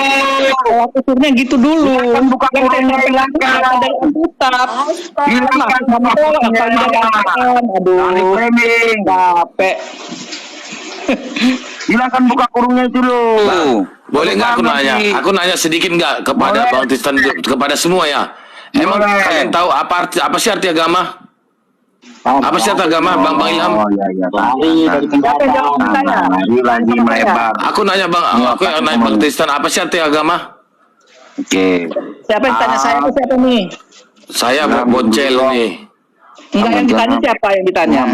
Kalau usulnya gitu dulu. Buka kurungnya dari Alkitab. Hilangkan Kamu tolak apalagi dari Alkitab. Aduh, capek. Hilangkan buka kurungnya itu dulu. Boleh nggak aku nanya? Aku nanya sedikit nggak kepada Bang Tristan, kepada semua ya. Emang kalian tahu apa sih arti agama? Apa sih arti agama, Bang Ilham? Oh iya. Dari lagi melebar. Aku nanya Bang Tristan, apa sih arti agama? Oke. Siapa yang tanya saya itu siapa nih? Saya Bocel nih. Enggak, yang ditanya siapa yang ditanya?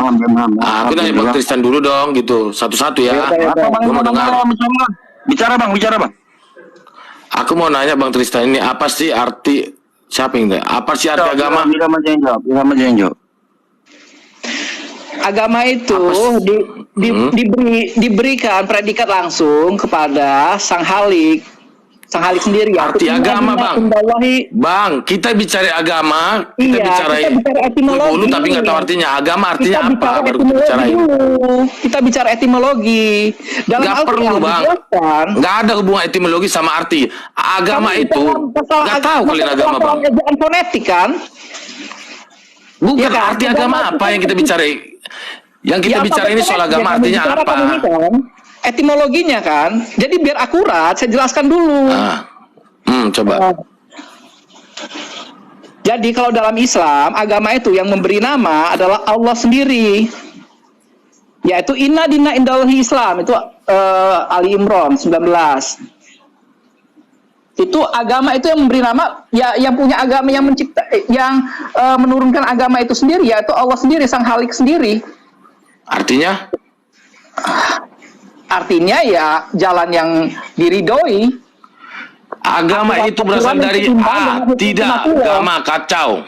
Aku nanya Bang Tristan dulu dong, gitu. Satu-satu ya. Gua mau dengar. Bicara bang. Aku mau nanya Bang Tristan ini, apa sih arti, siapa yang tanya? Apa sih arti agama? Jawab. Agama itu diberikan predikat langsung kepada Sang Halik sendiri. Arti agama, Bang. Bang, kita bicara agama, kita bicara dulu, tapi nggak tahu artinya. Agama artinya apa? Baru kita bicarain. Kita bicara etimologi. Nggak perlu, Bang. Nggak ada hubungan etimologi sama arti. Agama itu nggak tahu kalian agama, Bang. Ejaan fonetik kan? Bukan Ya, kan? arti agama apa yang kita bicara? Yang kita bicara ini soal agama artinya apa? Etimologinya kan. Jadi biar akurat, saya jelaskan dulu. Coba. Jadi kalau dalam Islam, agama itu yang memberi nama adalah Allah sendiri. Yaitu Inna Dina Indallahi Islam. Itu Ali Imran 19. Itu agama itu yang memberi nama, ya yang punya agama, yang menurunkan agama itu sendiri, yaitu Allah sendiri, Sang Halik sendiri. Artinya ya jalan yang diridhoi. Agama itu berasal dari agama kacau.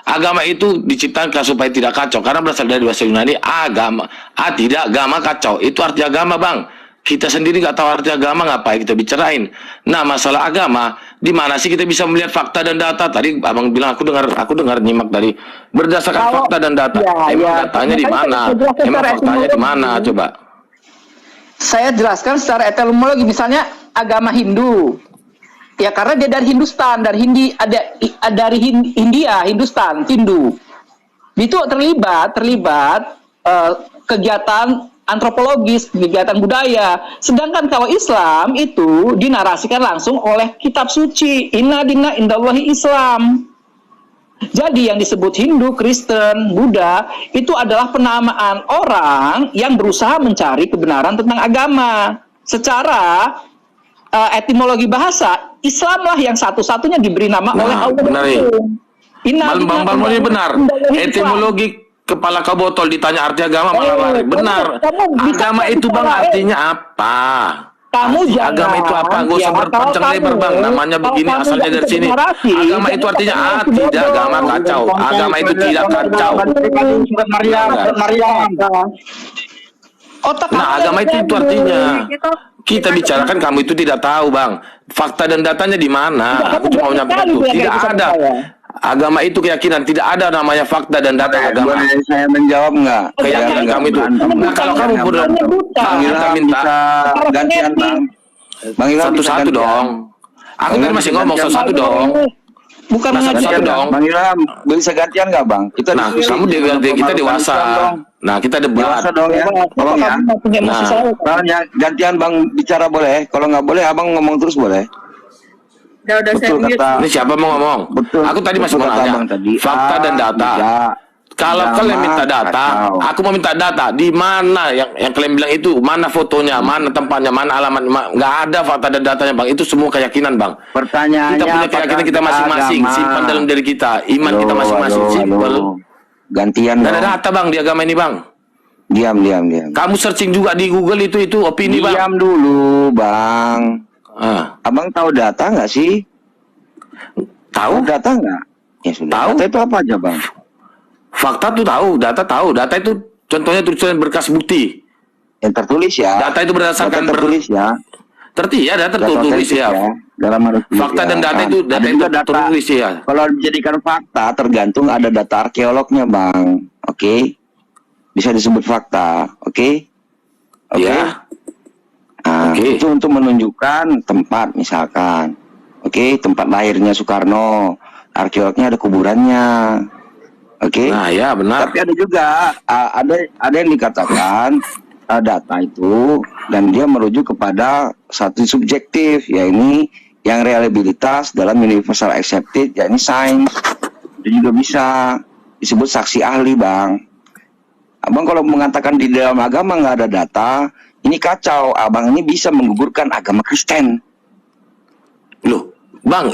Agama itu diciptakan supaya tidak kacau, karena berasal dari bahasa Yunani agama. Agama kacau. Itu arti agama, Bang. Kita sendiri nggak tahu arti agama, ngapain kita bicarain? Nah, masalah agama, di mana sih kita bisa melihat fakta dan data? Tadi Abang bilang aku dengar nyimak dari berdasarkan fakta dan data. Datanya di mana? Emang faktanya di mana? Coba. Saya jelaskan secara etimologi, misalnya agama Hindu. Ya karena dia dari Hindustan, dari India, Hindustan, Hindu. Itu terlibat kegiatan antropologis, kegiatan budaya. Sedangkan kalau Islam itu dinarasikan langsung oleh kitab suci. Inna Dina Indallahi Islam. Jadi yang disebut Hindu, Kristen, Buddha itu adalah penamaan orang yang berusaha mencari kebenaran tentang agama. Secara etimologi bahasa, Islamlah yang satu-satunya diberi nama oleh Allah. Benar ya. Bang ini benar. Etimologi kepala kau botol ditanya arti agama malah lari. Benar. Agama itu, Bang, artinya apa? Agama itu apa? Gak usah berpanjang lebar, Bang. Namanya begini, asalnya dari sini. Agama itu artinya tidak agama kacau. Agama itu tidak kacau. Nah, agama itu artinya. Kita bicarakan kamu itu tidak tahu, Bang. Fakta dan datanya di mana? Aku cuma menyampaikan itu. Tidak ada. Agama itu keyakinan, tidak ada namanya fakta dan data agama. Boleh saya menjawab nggak? Keyakinan kamu itu. Nah, kalau kamu kita minta gantian, Bang Ilham satu-satu dong. Aku kan masih ngomong satu-satu dong. Bukan satu-satu dong. Bang Ilham bisa gantian nggak, Bang? Kita kita dewasa. Nah, kita debat. Dewasa dong ya. Tolong ya. Gantian Bang bicara boleh. Kalau nggak boleh, Abang ngomong terus boleh. Udah saya Betul mute. kata. Ini siapa mau ngomong? Betul. Aku tadi masih Betul mau kata nanya. Abang tadi. Fakta dan data. Tidak. Kalau Gama kalian minta data, kacau. aku mau minta data. Di mana yang kalian bilang itu? Mana fotonya? Mana tempatnya? Mana alamat? Nggak ada fakta dan datanya, Bang. Itu semua keyakinan, Bang. Pertanyaannya Kita punya keyakinan kita masing-masing, agama. simpan dalam diri kita. Iman kita Halo, masing-masing, halo, simpel. halo. Gantian Nggak ada dong. data, Bang, di agama ini, Bang. Diam. Kamu searching juga di Google itu opini, Bang. Diam dulu, Bang. Ah, Abang tahu data nggak sih? tahu? Data nggak? Ya sudah. Tahu. Data itu apa aja, Bang? Fakta tuh tahu, data tahu. Data itu contohnya tulisan berkas bukti. Yang tertulis ya. Data itu berdasarkan Data tertulis ya. data Data tertulis otentik ya. Dalam harus Fakta dan data itu Ada juga data. tertulis ya. Kalau dijadikan fakta tergantung ada data arkeolognya, Bang. Oke. Bisa disebut fakta, oke? Oke. Ya. Nah, Oke. itu untuk menunjukkan tempat misalkan. Oke, tempat lahirnya Soekarno. Arkeolognya ada kuburannya. Oke. Nah, ya benar. Tapi ada juga ada yang dikatakan data itu dan dia merujuk kepada satu subjektif, yakni yang reliabilitas dalam universal accepted, yakni sains. Itu juga bisa disebut saksi ahli, Bang. Abang kalau mengatakan di dalam agama nggak ada data, ini kacau. Abang ini bisa menggugurkan agama Kristen. Loh, Bang,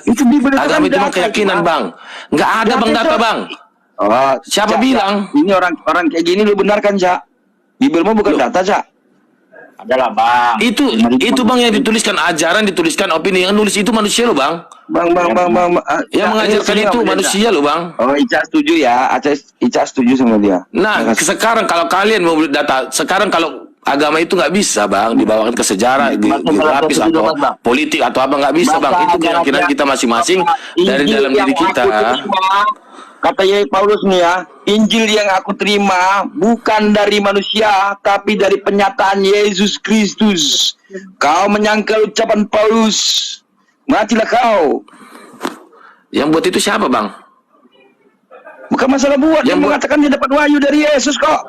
Itu diberikan agama itu mah data, keyakinan, Bang. Nggak ada, Bang, data, itu- Bang. Oh, Siapa Cak, bilang? Ini orang kayak gini lu benarkan, Cak? Bibelmu bukan Loh. data, Cak? Adalah Bang. Itu Bang yang dituliskan ajaran, dituliskan opini. Yang nulis itu manusia loh, Bang. Bang. Yang mengajarkan ini itu nggak boleh, manusia loh, Bang. Cak. Oh, Ica setuju ya. Ica setuju sama dia. Nah, sekarang kalau kalian mau beli data, sekarang kalau agama itu nggak bisa, Bang, dibawakan ke sejarah, geografis atau politik atau apa, nggak bisa, Bang. Itu keyakinan kita masing-masing dari dalam diri kita. Kata Yai Paulus nih ya, Injil yang aku terima bukan dari manusia, tapi dari penyataan Yesus Kristus. Kau menyangkal ucapan Paulus, matilah kau. Yang buat itu siapa, Bang? Bukan masalah buat, Yang yang buat- mengatakan dia dapat wahyu dari Yesus kok.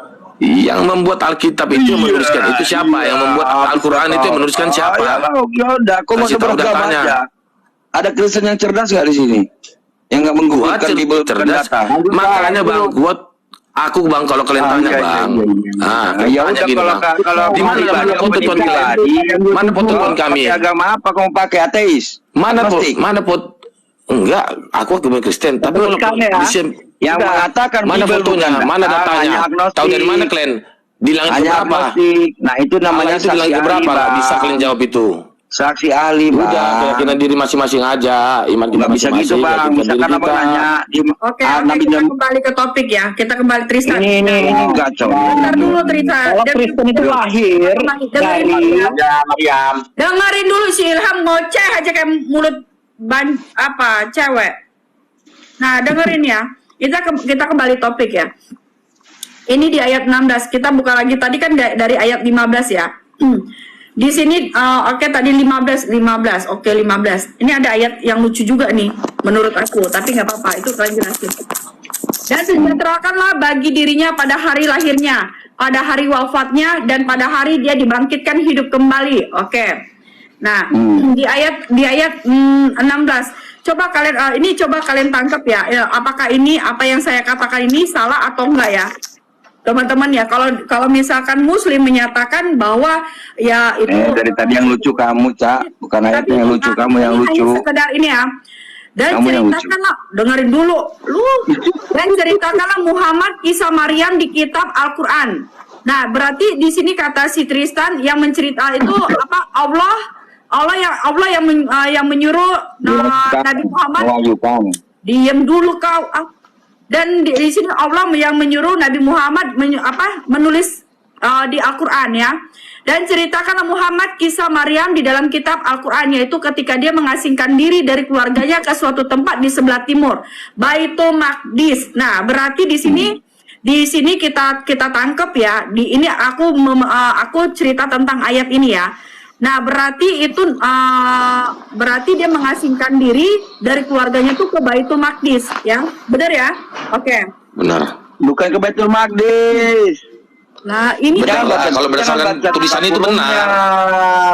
Yang membuat Alkitab itu yang menuliskan itu siapa? Yang membuat Al-Quran itu yang menuliskan siapa? Ya udah, kau Kasih masuk tahu beragama datanya. aja. Ada Kristen yang cerdas nggak di sini? Yang nggak Gua menggugurkan Bible bukan cerdas. data. Makanya, Bang, aku, Bang, kalau kalian tanya, Bang. Ya Tanya udah, gini, kalau Bang. Di mana foto-foto kami? Mana foto-foto kami? Pakai agama apa kamu pakai, ateis? Agnostik? Enggak, aku agama Kristen. Tapi kalau Yang mengatakan mana Bible fotonya, bukan mana data, datanya? hanya agnostik. Tahu dari mana kalian? Di langit Hanya berapa? agnostik. Nah, itu namanya Itu di saksi langit ahli, berapa? Nggak Bang. bisa kalian jawab itu. Saksi ahli, Udah, Bang. keyakinan diri masing-masing aja. Iman kita Nggak bisa gitu, masing-masing. Bang. keyakinan diri Misalkan abang kita. nanya Oke, Nabi kita Nabi kembali ke topik ya. Kita kembali Tristan. ini kacau. Bentar dulu Tristan. Kalau Kristen itu lahir dari Mariam. Dengerin dulu si Ilham ngoceh aja kayak mulut cewek. Nah, dengerin ya. Kita kembali topik ya. Ini di ayat 16. Kita buka lagi tadi kan dari ayat 15 ya. Di sini oke, tadi 15. Oke, 15. Ini ada ayat yang lucu juga nih menurut aku, tapi nggak apa-apa. Itu kalian jelasin. Dan sejahterakanlah bagi dirinya pada hari lahirnya, pada hari wafatnya, dan pada hari dia dibangkitkan hidup kembali. Oke. Nah, di ayat 16. Coba kalian tangkap ya. Apakah ini apa yang saya katakan ini salah atau enggak ya? Teman-teman ya, kalau misalkan Muslim menyatakan bahwa ya itu Dari tadi yang lucu kamu, Cak. Bukan ayatnya yang lucu, kamu yang ini lucu. hanya sekedar ini ya. Dan Kamu yang lucu. ceritakanlah, dengerin dulu, dan ceritakanlah Muhammad kisah Maryam di kitab Al-Quran. Nah, berarti di sini kata si Tristan yang menceritakan itu apa? Allah yang menyuruh Nabi Muhammad. Mewahyukan. Diam dulu kau. Dan di sini Allah yang menyuruh Nabi Muhammad menulis di Al-Quran ya. Dan ceritakanlah Muhammad kisah Maryam di dalam kitab Al-Quran, yaitu ketika dia mengasingkan diri dari keluarganya ke suatu tempat di sebelah timur, Baitul Maqdis. Nah, berarti di sini kita tangkap ya. Di ini aku cerita tentang ayat ini ya. Nah, berarti itu berarti dia mengasingkan diri dari keluarganya tuh ke Baitul Maqdis, ya. Benar ya? Oke. Benar. Bukan ke Baitul Maqdis. Nah, ini Betul kan lah, kalau berdasarkan tulisan itu benar.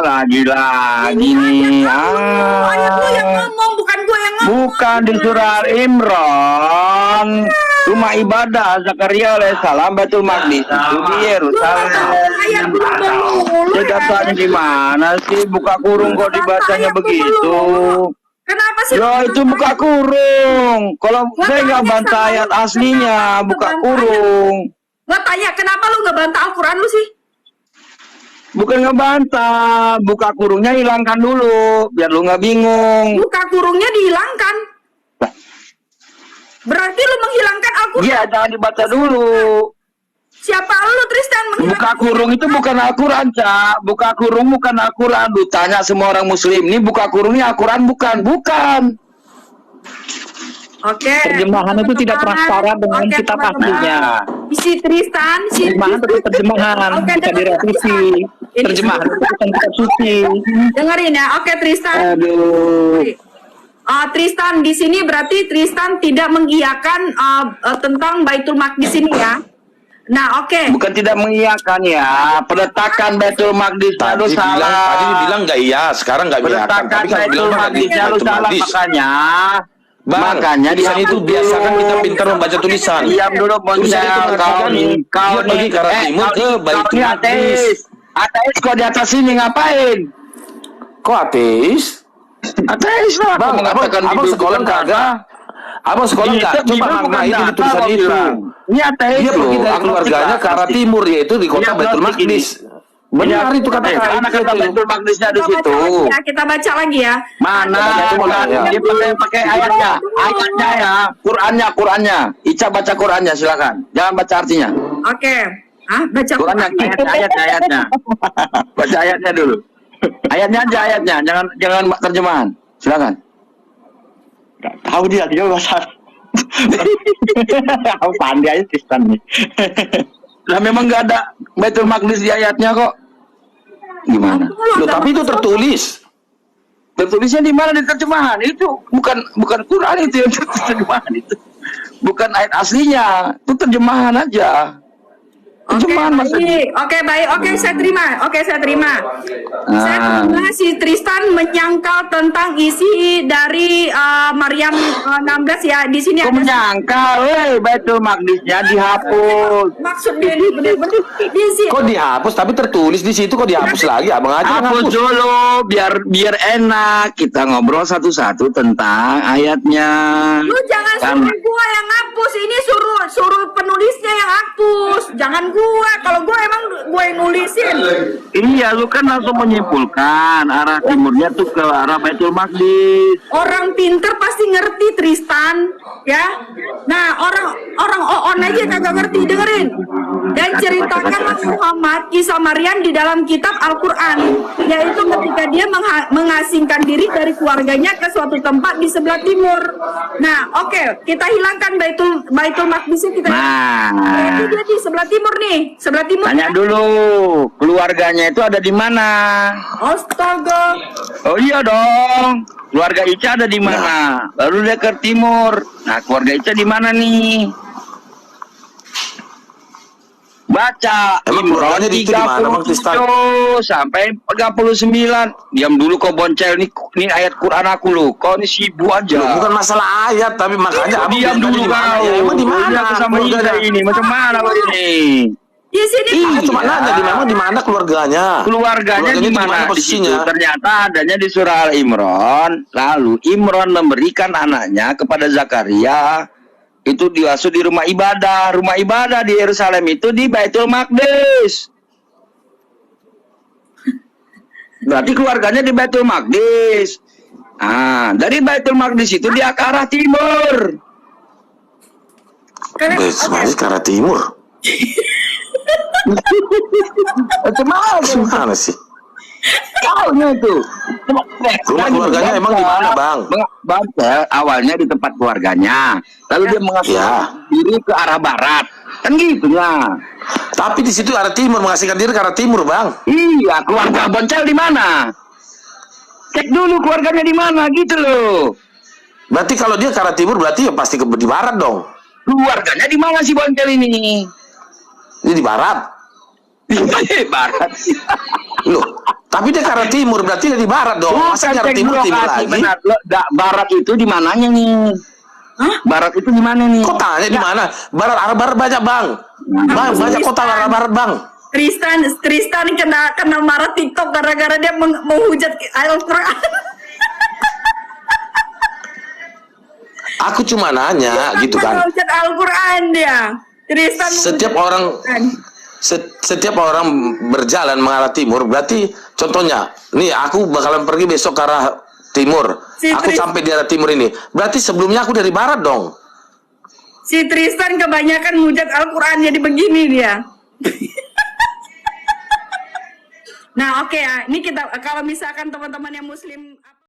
Lagi-lagi nih. ayat lu yang ngomong, bukan gue yang ngomong. Bukan di surah Imran. Rumah ibadah Zakaria alaihissalam Baitul Maqdis itu di Yerusalem. Ayat belum mulu. Ceritanya gimana sih? Buka kurung kok dibacanya begitu? Kenapa sih? Ya itu buka kurung. Kalau saya nggak bantah ayat aslinya, buka kurung. Gua tanya, kenapa lu nggak bantah Al-Quran lu sih? Bukan ngebantah, buka kurungnya hilangkan dulu, biar lu nggak bingung. Buka kurungnya dihilangkan. Berarti lu menghilangkan Al-Quran. Iya, jangan dibaca dulu. Siapa lu, Tristan, menghilangkan? Buka kurung itu bukan Al-Quran, Cak. Buka kurung bukan Al-Quran. Lu tanya semua orang muslim, ini buka kurungnya Al-Quran bukan? Bukan. Oke. Terjemahan itu tidak transparan dengan Oke, kitab teman-teman. aslinya. Si Tristan, Terjemahan itu terjemahan, Oke, bisa direvisi. Ini- Terjemahan itu bukan kitab suci. dengerin ya. Oke, Tristan. Aduh. Tristan, di sini berarti Tristan tidak mengiyakan tentang Baitul Maqdis ini ya. Nah, oke. Bukan tidak mengiyakan ya. Peletakan Baitul Maqdis Tadi itu salah. tadi dibilang nggak iya, sekarang nggak iya. Peletakan Tapi kalau Baitul bilang Maqdis itu Baitul salah, Maqdis. makanya. Bang, Makanya tulisan itu biasakan kita pintar membaca tulisan. Diam dulu Tulisan Bonsel. itu mengatakan dia pergi ke arah timur ke Baitul Maqdis. Ateis kok di atas sini ngapain? Kok ateis? Ateis lah. Bang, abang sekolah nggak ada. Abang sekolah nggak coba makna itu di tulisan itu. Ini ateis Dia pergi dari keluarganya ke arah timur, yaitu di kota Baitul Maqdis. Benar itu kata-kata Karena kata Baitul Maqdisnya di situ. Kita baca lagi ya. Mana? Ya. Dia pakai ayatnya. Ayatnya ya. Qurannya. Ica baca Qurannya silakan. Jangan baca artinya. Oke. Baca Qurannya ayatnya. Baca ayatnya dulu. Ayatnya aja ayatnya, jangan terjemahan. Silakan. Nggak tahu dia bahasa. Aku pandai aja Tristan nih. Lah memang nggak ada Baitul Maqdis di ayatnya kok. Gimana? Loh, tapi itu tertulis. Tertulisnya di mana di terjemahan? Itu bukan Quran itu yang terjemahan itu. Bukan ayat aslinya, itu terjemahan aja. Terjemahan maksudnya. Oke, saya terima. Saya terima si Tristan menyangkal tentang isi dari Maryam 16 ya. Di sini Kok ada menyangkal, Baitul Maqdisnya dihapus. maksud dia di bener-bener di sini. Kok dihapus? Tapi tertulis di situ kok dihapus lagi? Abang aja yang Hapus hapus. dulu biar enak kita ngobrol satu-satu tentang ayatnya. Lu jangan suruh gua yang hapus. Ini suruh penulisnya yang hapus. Jangan gua. Kalau gua emang gua yang nulisin. Iya, lu kan langsung menyimpulkan arah timurnya tuh ke arah Baitul Maqdis. Orang pinter pasti ngerti Tristan, ya. Nah, orang on aja kagak ngerti, dengerin. Dan ceritakanlah Muhammad kisah Maryam di dalam kitab Al-Quran, yaitu ketika dia mengasingkan diri dari keluarganya ke suatu tempat di sebelah timur. Nah, oke, kita hilangkan Baitul Maqdisnya kita. Nah, Itu dia di sebelah timur nih, sebelah timur. tanya dulu, keluarganya itu ada di mana? Astaga. Oh iya dong, keluarga Ica ada di mana? Baru dia ke timur. Nah, keluarga Ica di mana nih? Baca Emang Imran keluarganya di itu di mana, Bang Tristan? 37 sampai 39. Diam dulu kau boncel, ini ayat Quran aku lu. Kau ini sibuk aja. Loh, bukan masalah ayat, tapi makanya abang Diam dulu di mana kau. ya? Emang di mana? Aku sama Ica keluarganya? ini, macam mana kau ini? Di sini Aku cuma nanya di mana keluarganya? Keluarganya di mana posisinya? Ternyata adanya di surah Al-Imran. Lalu Imran memberikan anaknya kepada Zakaria. Itu diasuh di rumah ibadah. Rumah ibadah di Yerusalem itu di Baitul Maqdis. Berarti keluarganya di Baitul Maqdis. Dari Baitul Maqdis itu dia ke arah timur. Sebenarnya ke arah timur. Gimana sih? Tahunya itu. Rumah keluarganya emang di mana, Bang? Bancel awalnya di tempat keluarganya, lalu dia mengasingkan diri ke arah barat, kan gitu ya. Tapi di situ arah timur, mengasingkan diri ke arah timur, Bang. Iya, keluarga Boncel di mana? Cek dulu keluarganya di mana, gitu loh. Berarti kalau dia ke arah timur, berarti ya pasti di barat dong. Keluarganya di mana si Boncel ini? Ini di barat. Barat. Loh, tapi dia ke arah timur, berarti dia di barat dong. Masa ke arah Cek timur lokasi, lagi? benar. Barat itu di mananya nih? Barat itu di mana nih? Kok tanya di mana? Barat, arah barat banyak bang. Bang, banyak kota arah barat bang. Tristan kena marah TikTok gara-gara dia menghujat Al-Quran. Aku cuma nanya gitu kan. Menghujat Al-Quran dia. Tristan setiap orang berjalan mengarah timur, berarti contohnya, nih aku bakalan pergi besok ke arah timur. Aku sampai di arah timur ini. Berarti sebelumnya aku dari barat dong. Si Tristan kebanyakan menghujat Al-Quran jadi begini dia. Nah, oke ya. Ini kita kalau misalkan teman-teman yang muslim